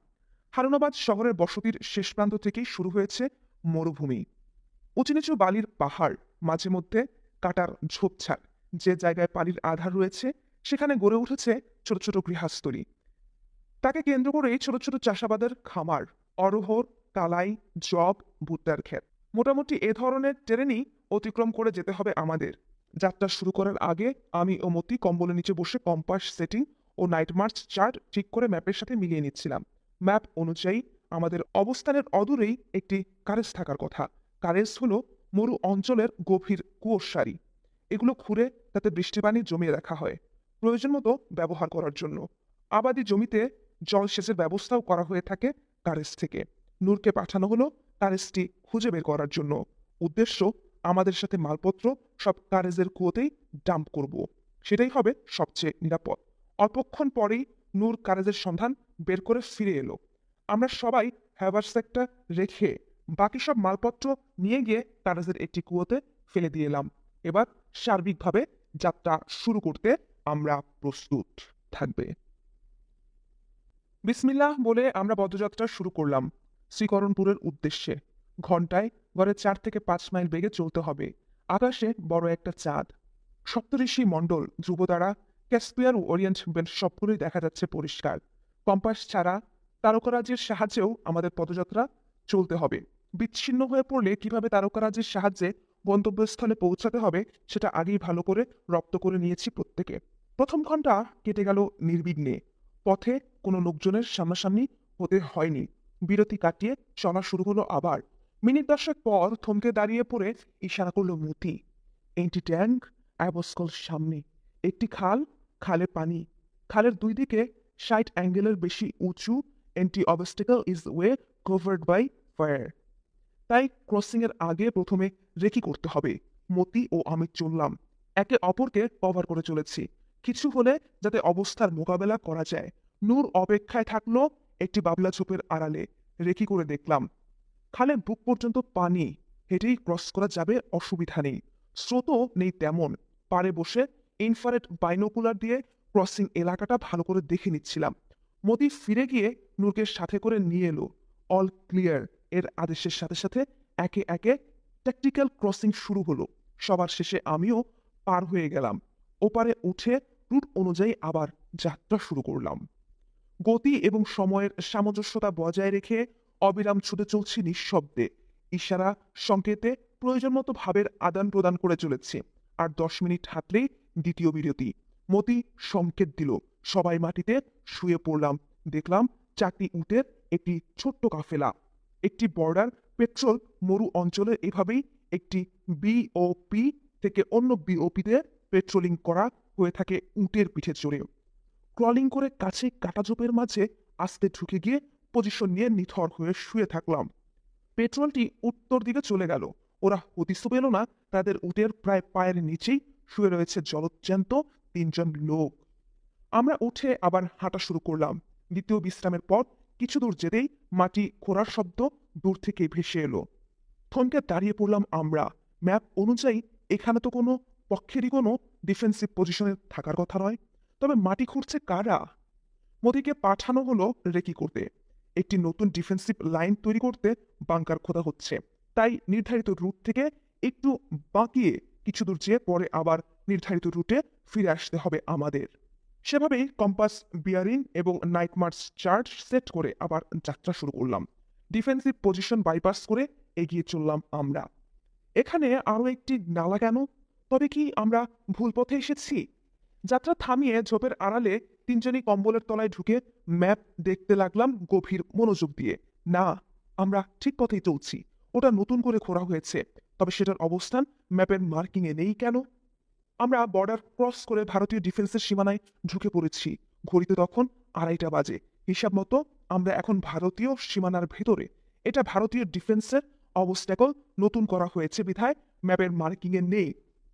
Speaker 1: হারুনাবাদ শহরের বসতির শেষ প্রান্ত থেকেই শুরু হয়েছে মরুভূমি। উঁচু নিচু বালির পাহাড়, মাঝে মধ্যে কাটার ঝোপঝাড়। যে জায়গায় পানির আধার রয়েছে সেখানে গড়ে উঠেছে ছোট ছোট গৃহস্থলী। তাকে কেন্দ্র করেই ছোট ছোট চাষাবাদের খামার, অরহর, কালাই, জব, ভুট্টার ক্ষেত। মোটামুটি এ ধরনের ট্রেনই অতিক্রম করে যেতে হবে আমাদের। যাত্রা শুরু করার আগে আমি ও মতি কম্বলের নিচে বসে কম্পাস সেটিং ও নাইট মার্চ চার্ট ঠিক করে ম্যাপের সাথে মিলিয়ে নিচ্ছিলাম। ম্যাপ অনুযায়ী আমাদের অবস্থানের অদূরেই একটি কারেজ থাকার কথা। কারেজ হলো মরু অঞ্চলের গভীর কুয়োর সারি। এগুলো খুঁড়ে তাতে বৃষ্টি পানি জমিয়ে রাখা হয় প্রয়োজন মতো ব্যবহার করার জন্য। আবাদি জমিতে জলসেচের ব্যবস্থাও করা হয়ে থাকে কারেজ থেকে। নূরকে পাঠানো হলো কারেজটি খুঁজে বের করার জন্য। উদ্দেশ্য, আমাদের সাথে মালপত্র সব কারেজের কুয়োতেই ডাম্প করব। সেটাই হবে সবচেয়ে নিরাপদ। অল্পক্ষণ পরেই নূর কারেজের সন্ধান বের করে ফিরে এলো। আমরা সবাই হ্যাভারস্যাকটা রেখে বাকি সব মালপত্র নিয়ে গিয়ে কারেজের একটি কুয়োতে ফেলে দিয়ে এলাম। এবার সার্বিকভাবে যাত্রা শুরু করতে আমরা প্রস্তুত থাকবে। বিসমিল্লাহ বলে আমরা পদযাত্রা শুরু করলাম শ্রীকরণপুরের উদ্দেশ্যে। ঘন্টায় গড়ে 4 থেকে 5 মাইল বেগে চলতে হবে। আকাশে বড় একটা চাঁদ, সপ্তঋষি মণ্ডল, ধ্রুবতারা, ক্যাসপিয়ার ও ওরিয়েন্ট বেল্ট সবগুলোই দেখা যাচ্ছে পরিষ্কার। কম্পাস ছাড়া তারকারাজির সাহায্যেও আমাদের পদযাত্রা চলতে হবে। বিচ্ছিন্ন হয়ে পড়লে কিভাবে তারকারাজির সাহায্যে গন্তব্যস্থলে পৌঁছাতে হবে সেটা আগেই ভালো করে রপ্ত করে নিয়েছি প্রত্যেকে। প্রথম ঘন্টা কেটে গেল নির্বিঘ্নে। পথে কোনো লোকজনের সামনাসামনি হতে হয়নি। বিরতি কাটিয়ে চলা শুরু হলো আবার। মিনিট 10 পর থমকে দাঁড়িয়ে পড়ে ইশারা করল মতি। এন্টি ট্যাঙ্ক অ্যাবস্কল সামনে। একটি খাল, খালে পানি। খালের দুই দিকে 60 অ্যাঙ্গেলের বেশি উঁচু। Anti obstacle is way covered by fire. তাই ক্রসিংয়ের আগে প্রথমে রেকি করতে হবে। মতি ও আমি চললাম, একে অপরকে কভার করে চলেছি, কিছু হলে যাতে অবস্থার মোকাবেলা করা যায়। নূর অপেক্ষায় থাকলো একটি বাবলা ঝোপের আড়ালে। রেকি করে দেখলাম খালের বুক পর্যন্ত পানি, হেঁটেই ক্রস করা যাবে, অসুবিধা নেই। স্রোতও নেই তেমন। পাড়ে বসে ইনফ্রারেড বাইনোকুলার দিয়ে ক্রসিং এলাকাটা ভালো করে দেখে নিচ্ছিলাম। মতি ফিরে গিয়ে নূরকে সাথে করে নিয়ে এলো। অল ক্লিয়ার এর আদেশের সাথে সাথে একে একে ট্যাকটিক্যাল ক্রসিং শুরু হলো। সবার শেষে আমিও পার হয়ে গেলাম। ওপারে উঠে রুট অনুযায়ী আবার যাত্রা শুরু করলাম। গতি এবং সময়ের সামঞ্জস্যতা বজায় রেখে অবিরাম ছুটে চলছি নিঃশব্দে। ইশারা সংকেতে প্রয়োজন মতো ভাবের আদান প্রদান করে চলেছে। আর 10 মিনিট হাঁটলেই দ্বিতীয় বিরতি। মতি সংকেত দিল। সবাই মাটিতে শুয়ে পড়লাম। দেখলাম 4টি উটের একটি ছোট্ট কাফেলা একটি বর্ডার পেট্রোল মরু অঞ্চলে এভাবেই একটি বিওপি থেকে অন্য বিওপিতে পেট্রোলিং করা হয়ে থাকে উটের পিঠে চড়ে। ক্রলিং করে কাছে কাটাঝোপের মাঝে আস্তে ঢুকে গিয়ে পজিশন নিয়ে নিথর হয়ে শুয়ে থাকলাম। পেট্রোলটি উত্তর দিকে চলে গেল। ওরা হদিসও পেল না তাদের উটের প্রায় পায়ের নিচেই শুয়ে রয়েছে জলজ্যান্ত 3 জন লোক। আমরা উঠে আবার হাঁটা শুরু করলাম। দ্বিতীয় বিশ্রামের পর কিছু দূর যেতেই মাটি খোঁড়ার শব্দ দূর থেকে ভেসে এলো। থমকে দাঁড়িয়ে পড়লাম আমরা। ম্যাপ অনুযায়ী এখানে তো কোনো পক্ষেরই কোনো ডিফেন্সিভ পজিশনে থাকার কথা নয়। তবে মাটি খুঁড়ছে কারা? মোদিকে পাঠানো হলো রেকি করতে। একটি নতুন ডিফেন্সিভ লাইন তৈরি করতে বাংকার খোদা হচ্ছে। তাই নির্ধারিত রুট থেকে একটু বাঁকিয়ে কিছু দূর যেয়ে পরে আবার নির্ধারিত রুটে ফিরে আসতে হবে আমাদের। সেভাবেই কম্পাস বিয়ারিং এবং নাইট মার্চ চার্ট সেট করে আবার যাত্রা শুরু করলাম। ডিফেন্সিভ পজিশন বাইপাস করে এগিয়ে চললাম আমরা। এখানে আরও একটি নালা কেন? তবে কি আমরা ভুল পথে এসেছি? যাত্রা থামিয়ে ঝোপের আড়ালে 3 জনই কম্বলের তলায় ঢুকে ম্যাপ দেখতে লাগলাম গভীর মনোযোগ দিয়ে। না, আমরা ঠিক পথেই চলছি। ওটা নতুন করে খোঁড়া হয়েছে, তবে সেটার অবস্থান ম্যাপের মার্কিংয়ে নেই কেন? আমরা বর্ডার ক্রস করে ভারতীয় ডিফেন্সের সীমানায় ঢুকে পড়েছি। ঘড়িতে তখন 2:30 বাজে। হিসাব মতো আমরা এখন ভারতীয় সীমানার ভেতরে। এটা ভারতীয় ডিফেন্সের অবস্ট্যাকল নতুন করা হয়েছে বিধায় ম্যাপের মার্কিংয়ে নেই।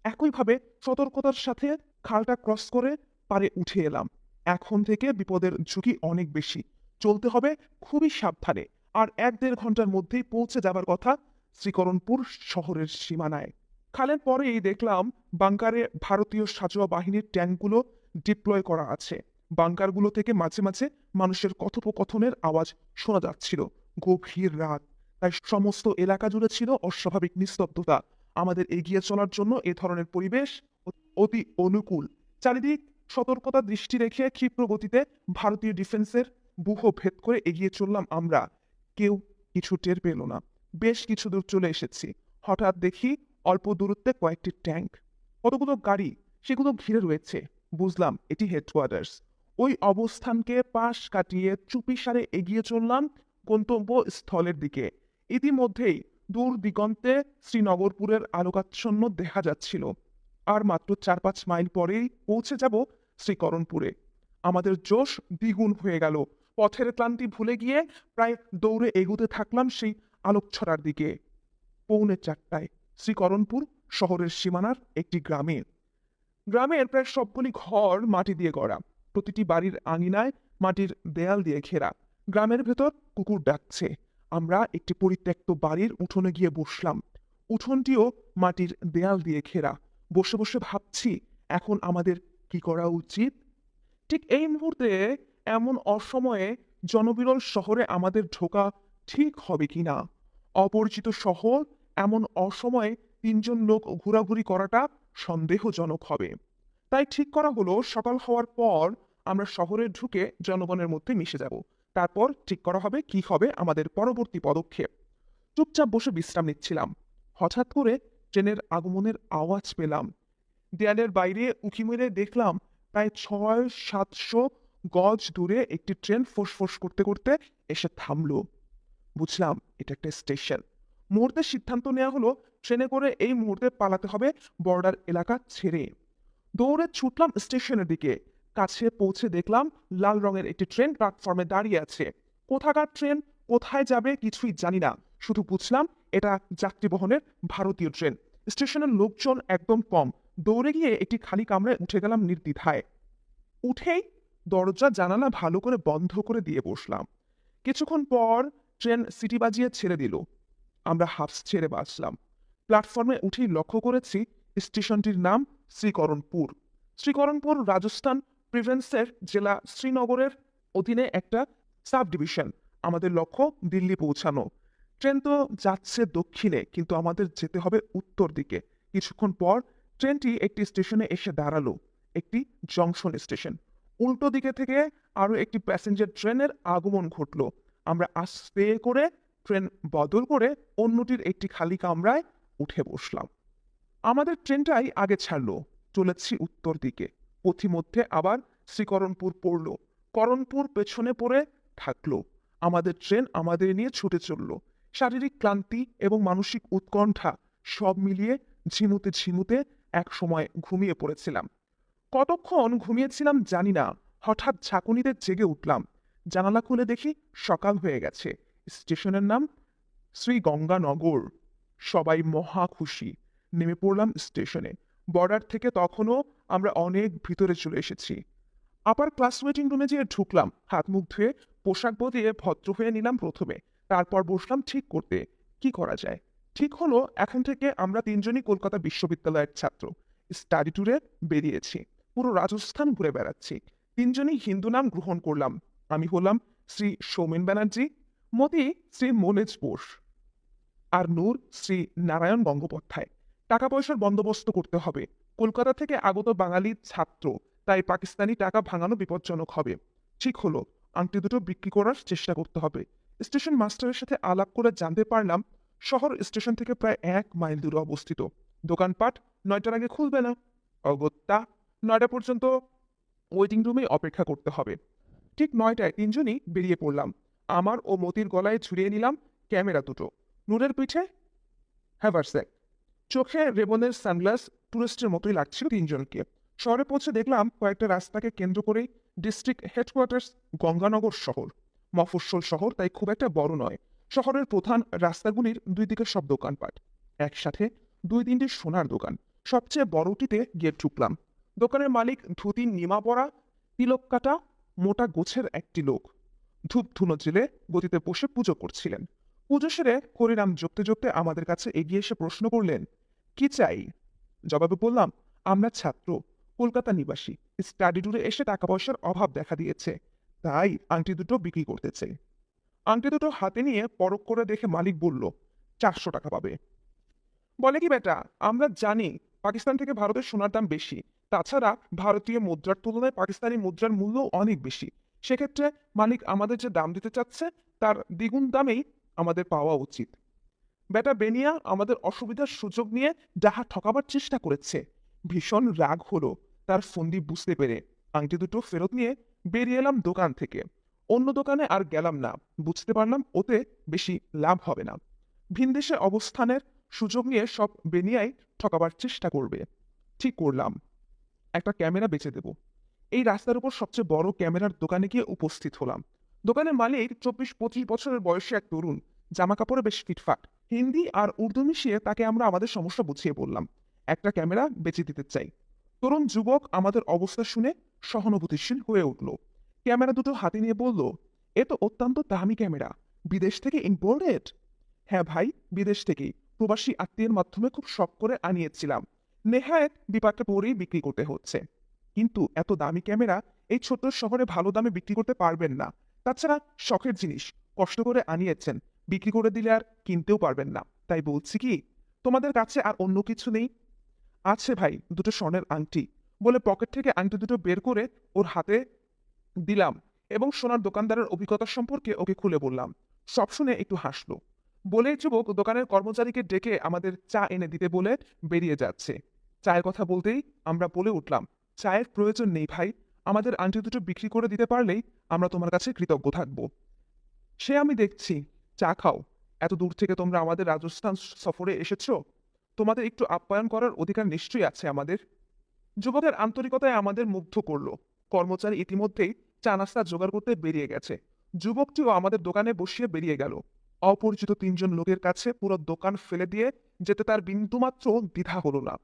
Speaker 1: একইভাবে সতর্কতার সাথে খালটা ক্রস করে পারে উঠে এলাম। এখন থেকে বিপদের ঝুঁকি অনেক বেশি। চলতে হবে খুবই সাবধানে। আর 1-1.5 ঘন্টার মধ্যেই পৌঁছে যাবার কথা শ্রীকরণপুর শহরের সীমানায়। খালের পরেই দেখলাম বাংকারে ভারতীয় সাঁজোয়া বাহিনীর ট্যাঙ্কগুলো ডিপ্লয় করা আছে। বাংকারগুলো থেকে মাঝে মাঝে মানুষের কথোপকথনের আওয়াজ শোনা যাচ্ছিল। গভীর রাত, তাই সমস্ত এলাকা জুড়ে ছিল অস্বাভাবিক নিস্তব্ধতা। আমাদের এগিয়ে চলার জন্য এ ধরনের পরিবেশ অতি অনুকূল। চারিদিক সতর্কতা দৃষ্টি রেখে ক্ষিপ্র গতিতে ভারতীয় ডিফেন্সের ব্যূহ ভেদ করে এগিয়ে চললাম আমরা। কেউ কিছু টের পেল না। বেশ কিছু দূর চলে এসেছি। হঠাৎ দেখি অল্প দূরত্বে কয়েকটি ট্যাঙ্ক, কতগুলো গাড়ি, সেগুলো ঘিরে রয়েছে। বুঝলাম এটি হেডকোয়ার্টার্স। ওই অবস্থানকে পাশ কাটিয়ে চুপিসারে এগিয়ে চললাম গন্তব্য স্থলের দিকে। ইতিমধ্যেই দূর দিগন্তে শ্রীনগরপুরের আলোকাচ্ছন্ন দেখা যাচ্ছিল। আর মাত্র 4-5 মাইল পরেই পৌঁছে যাব শ্রীকরণপুরে। আমাদের জোশ দ্বিগুণ হয়ে গেল। পথের ক্লান্তি ভুলে গিয়ে প্রায় দৌড়ে এগুতে থাকলাম সেই আলোকছড়ার দিকে। 4:45 শ্রীকরণপুর শহরের সীমানার একটি গ্রামে। গ্রামের প্রায় সবগুলি ঘর মাটি দিয়ে গড়া, প্রতিটি বাড়ির আঙিনায় মাটির দেয়াল দিয়ে ঘেরা। গ্রামের ভেতর কুকুর ডাকছে। আমরা একটি পরিত্যক্ত বাড়ির উঠোনে গিয়ে বসলাম। উঠোনটিও মাটির দেয়াল দিয়ে ঘেরা। বসে বসে ভাবছি এখন আমাদের কি করা উচিত। ঠিক এই মুহূর্তে এমন অসময়ে জনবিরল শহরে আমাদের ঢোকা ঠিক হবে কিনা। অপরিচিত শহর, এমন অসময়ে 3জন লোক ঘোরাঘুরি করাটা সন্দেহজনক হবে। তাই ঠিক করা হলো সকাল হওয়ার পর আমরা শহরে ঢুকে জনগণের মধ্যে মিশে যাব। তারপর ঠিক করা হবে কি হবে আমাদের পরবর্তী পদক্ষেপ। চুপচাপ বসে বিশ্রাম নিচ্ছিলাম। হঠাৎ করে ট্রেনের আগমনের আওয়াজ পেলাম। দেয়ালের বাইরে উঁকি মেরে দেখলাম প্রায় 600-700 গজ দূরে একটি ট্রেন ফোঁস করতে করতে এসে থামলো। বুঝলাম এটা একটা স্টেশন। মুহূর্তে সিদ্ধান্ত নেওয়া হলো ট্রেনে করে এই মুহূর্তে পালাতে হবে বর্ডার এলাকা ছেড়ে। দৌড়ে ছুটলাম স্টেশনের দিকে। কাছে পৌঁছে দেখলাম লাল রঙের একটি ট্রেন প্ল্যাটফর্মে দাঁড়িয়ে আছে। কোথাকার ট্রেন, কোথায় যাবে কিছুই জানি না, শুধু বুঝলাম এটা যাত্রী বহনের ভারতীয় ট্রেন। স্টেশনের লোকজন একদম কম। দৌড়ে গিয়ে একটি খালি কামরায় উঠে গেলাম নির্দ্বিধায়। উঠেই দরজা জানালা ভালো করে বন্ধ করে দিয়ে বসলাম। কিছুক্ষণ পর ট্রেন সিটি বাজিয়ে ছেড়ে দিল। আমরা হাফ ছেড়ে বাঁচলাম। প্ল্যাটফর্মে উঠেই লক্ষ্য করেছি স্টেশনটির নাম শ্রীকরণপুর। শ্রীকরণপুর রাজস্থান প্রিভেন্সের জেলা শ্রীনগরের অধীনে একটা সাব ডিভিশন। আমাদের লক্ষ্য দিল্লি পৌঁছানো। ট্রেন তো যাচ্ছে দক্ষিণে, কিন্তু আমাদের যেতে হবে উত্তর দিকে। কিছুক্ষণ পর ট্রেনটি একটি স্টেশনে এসে দাঁড়ালো, একটি জংশন স্টেশন। উল্টো দিকে থেকে আরো একটি প্যাসেঞ্জার ট্রেনের আগমন ঘটলো। আমরা আস্তে করে ট্রেন বদল করে অন্যটির একটি খালি কামরায় উঠে বসলাম। আমাদের ট্রেনটাই আগে ছাড়লো। চলেছি উত্তর দিকে। পথিমধ্যে আবার শ্রীকরণপুর পড়ল। করণপুর পেছনে পড়ে থাকলো। আমাদের ট্রেন আমাদের নিয়ে ছুটে চলল। শারীরিক ক্লান্তি এবং মানসিক উৎকণ্ঠা সব মিলিয়ে ঝিমুতে ঝিমুতে এক সময় ঘুমিয়ে পড়েছিলাম। কতক্ষণ ঘুমিয়েছিলাম জানি না। হঠাৎ ঝাঁকুনিতে জেগে উঠলাম। জানালা খুলে দেখি সকাল হয়ে গেছে। স্টেশনের নাম শ্রীগঙ্গানগর। সবাই মহা খুশি। নেমে পড়লাম স্টেশনে। বর্ডার থেকে তখনও আমরা অনেক ভিতরে চলে এসেছি। আপার ক্লাস ওয়েটিং রুমে যেয়ে ঢুকলাম। হাত মুখ ধুয়ে পোশাক বদলে ভদ্র হয়ে নিলাম প্রথমে। তারপর বসলাম ঠিক করতে কি করা যায়। ঠিক হলো এখন থেকে আমরা 3জনই কলকাতা বিশ্ববিদ্যালয়ের ছাত্র। স্টাডি ট্যুরে বেরিয়েছি। পুরো রাজস্থান ঘুরে বেড়াচ্ছি। 3জনই হিন্দু নাম গ্রহণ করলাম। আমি হলাম শ্রী সৌমেন ব্যানার্জি, মতি শ্রী মনোজ বোস, আর নূর শ্রী নারায়ণ গঙ্গোপাধ্যায়। টাকা পয়সার বন্দোবস্ত করতে হবে। কলকাতা থেকে আগত বাঙালি ছাত্র, তাই পাকিস্তানি টাকা ভাঙানো বিপজ্জনক হবে। ঠিক হলো আংটি দুটো বিক্রি করার চেষ্টা করতে হবে। স্টেশন মাস্টারের সাথে আলাপ করে জানতে পারলাম শহর স্টেশন থেকে প্রায় 1 মাইল দূরে অবস্থিত। দোকানপাট 9টার আগে খুলবে না। অগত্যা 9টা পর্যন্ত ওয়েটিং রুমে অপেক্ষা করতে হবে। ঠিক 9টায় 3জনই বেরিয়ে পড়লাম। আমার ও মতির গলায় ঝুলিয়ে নিলাম ক্যামেরা দুটো। নূরের পিঠে হ্যাভারস্যাক। চোখে রেবনের সানগ্লাস। টুরিস্টের মতোই লাগছিল 3জনকে। শহরে পৌঁছে দেখলাম কয়েকটা রাস্তাকে কেন্দ্র করেই ডিস্ট্রিক্ট হেডকোয়ার্টার্স গঙ্গানগর শহর। মফস্বল শহর, তাই খুব একটা বড় নয়। শহরের প্রধান রাস্তাগুলির 2 দিকে সব দোকানপাট। একসাথে 2-3টি সোনার দোকান। সবচেয়ে বড়টিতে গিয়ে ঢুকলাম। দোকানের মালিক ধুতি নিমা পরা, তিলক কাটা, মোটা গোছের একটি লোক। ধূপ ধুনো জেলে গদিতে বসে পুজো করছিলেন। পুজো সেরে হরিনাম জপতে জপতে আমাদের কাছে এগিয়ে এসে প্রশ্ন করলেন, কি চাই? জবাবে বললাম, আমরা ছাত্র, কলকাতা নিবাসী। স্টাডি ট্যুরে এসে টাকা পয়সার অভাব দেখা দিয়েছে, তাই আংটি দুটো বিক্রি করতে চাই। আংটি দুটো হাতে নিয়ে পরখ করে দেখে মালিক বলল, 400 টাকা পাবে। বলে কি বেটা, আমরা জানি পাকিস্তান থেকে ভারতের সোনার দাম বেশি। তাছাড়া ভারতীয় মুদ্রার তুলনায় পাকিস্তানি মুদ্রার মূল্য অনেক বেশি। সেক্ষেত্রে মালিক আমাদের যে দাম দিতে চাচ্ছে তার দ্বিগুণ দামেই আমাদের পাওয়া উচিত। বেটা বেনিয়া আমাদের অসুবিধার সুযোগ নিয়ে ডাহা ঠকাবার চেষ্টা করেছে। ভীষণ রাগ হলো তার ফন্দি বুঝতে পেরে। আংটি দুটো ফেরত নিয়ে বেরিয়ে এলাম দোকান থেকে। অন্য দোকানে আর গেলাম না। বুঝতে পারলাম ওতে বেশি লাভ হবে না। ভিনদেশে অবস্থানের সুযোগ নিয়ে সব বেনিয়াই ঠকাবার চেষ্টা করবে। ঠিক করলাম একটা ক্যামেরা বেচে দেব। এই রাস্তার উপর সবচেয়ে বড় ক্যামেরার দোকানে গিয়ে উপস্থিত হলাম। দোকানের মালিক 24-25 বছরের বয়সী এক তরুণ, জামা কাপড়ে বেশ ফিটফাট। হিন্দি আর উর্দু মিশিয়ে তাকে আমরা আমাদের সমস্যা বুঝিয়ে বললাম একটা ক্যামেরা বেচে দিতে চাই। তরুণ যুবক আমাদের অবস্থা শুনে সহানুভূতিশীল হয়ে উঠল। ক্যামেরা দুটো হাতে নিয়ে বলল, এ তো অত্যন্ত দামি ক্যামেরা, বিদেশ থেকে ইম্পোর্টেড। হ্যাঁ ভাই, বিদেশ থেকেই প্রবাসী আত্মীয়ের মাধ্যমে খুব শখ করে আনিয়েছিলাম। নেহায়েত বিপাকটা পরেই বিক্রি করতে হচ্ছে। কিন্তু এত দামি ক্যামেরা এই ছোট্ট শহরে ভালো দামে বিক্রি করতে পারবেন না। তাছাড়া শখের জিনিস, কষ্ট করে আনিয়েছেন, বিক্রি করে দিলে আর কিনতেও পারবেন না। তাই বলছি কি, তোমাদের কাছে আর অন্য কিছু নেই? আছে ভাই, দুটো স্বর্ণের আংটি। বলে পকেট থেকে আংটি দুটো বের করে ওর হাতে দিলাম এবং সোনার দোকানদারের অভিজ্ঞতা সম্পর্কে ওকে খুলে বললাম। সব শুনে একটু হাসলো। বলেই যুবক দোকানের কর্মচারীকে ডেকে আমাদের চা এনে দিতে বলে বেরিয়ে যাচ্ছে। চায়ের কথা বলতেই আমরা বলে উঠলাম, চায়ের প্রয়োজন নেই ভাই, আমাদের আংটি দুটো বিক্রি করে দিতে পারলেই আমরা তোমার কাছে কৃতজ্ঞ থাকব। সে আমি দেখছি, চা খাও। এত দূর থেকে তোমরা আমাদের রাজস্থান সফরে এসেছো, তোমাদের একটু আপ্যায়ন করার অধিকার নিশ্চয়ই আছে আমাদের। যুবকের আন্তরিকতায় আমাদের মুগ্ধ করলো। কর্মচারী ইতিমধ্যেই চা নাস্তা জোগাড় করতে বেরিয়ে গেছে। যুবকটিও আমাদের দোকানে বসিয়ে বেরিয়ে গেল। অপরিচিত তিনজন লোকের কাছে পুরো দোকান ফেলে দিয়ে যেতে তার বিন্দুমাত্র দ্বিধা হলো না।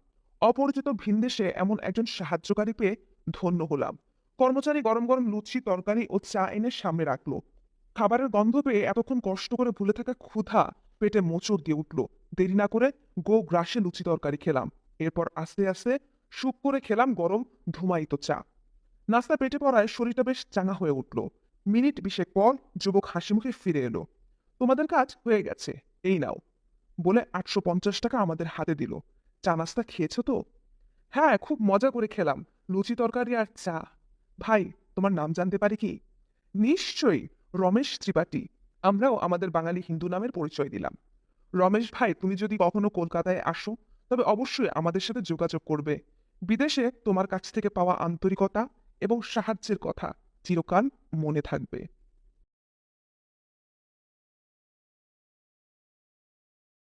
Speaker 1: অপরিচিত ভিনদেশে এমন একজন সাহায্যকারী পেয়ে ধন্য হলাম। কর্মচারী গরম গরম লুচি, তরকারি ও চা এনে সামনে রাখলো। খাবারের গন্ধ পেয়ে এতক্ষণ কষ্ট করে ভুলে থাকা ক্ষুধা পেটে মোচড় দিয়ে উঠল। দেরি না করে গ্রাসে লুচি তরকারি খেলাম। এরপর আস্তে আস্তে সুপ করে খেলাম গরম ধুমায়িত চা। নাস্তা পেটে পড়ায় শরীরটা বেশ চাঙা হয়ে উঠল। মিনিট 20 পর যুবক হাসি মুখে ফিরে এলো। তোমাদের কাজ হয়ে গেছে, এই নাও। বলে 850 টাকা আমাদের হাতে দিল। চা নাস্তা খেয়েছো তো? হ্যাঁ, খুব মজা করে খেলাম, লুচি তরকারি আর চা। ভাই, তোমার নাম জানতে পারি কি? নিশ্চয়ই, রমেশ ত্রিপাঠী। আমরাও আমাদের বাঙালি হিন্দু নামের পরিচয় দিলাম। রমেশ ভাই, তুমি যদি কখনো কলকাতায় আসো তবে অবশ্যই আমাদের সাথে যোগাযোগ করবে। বিদেশে তোমার কাছ থেকে পাওয়া আন্তরিকতা এবং সাহায্যের কথা চিরকাল মনে থাকবে।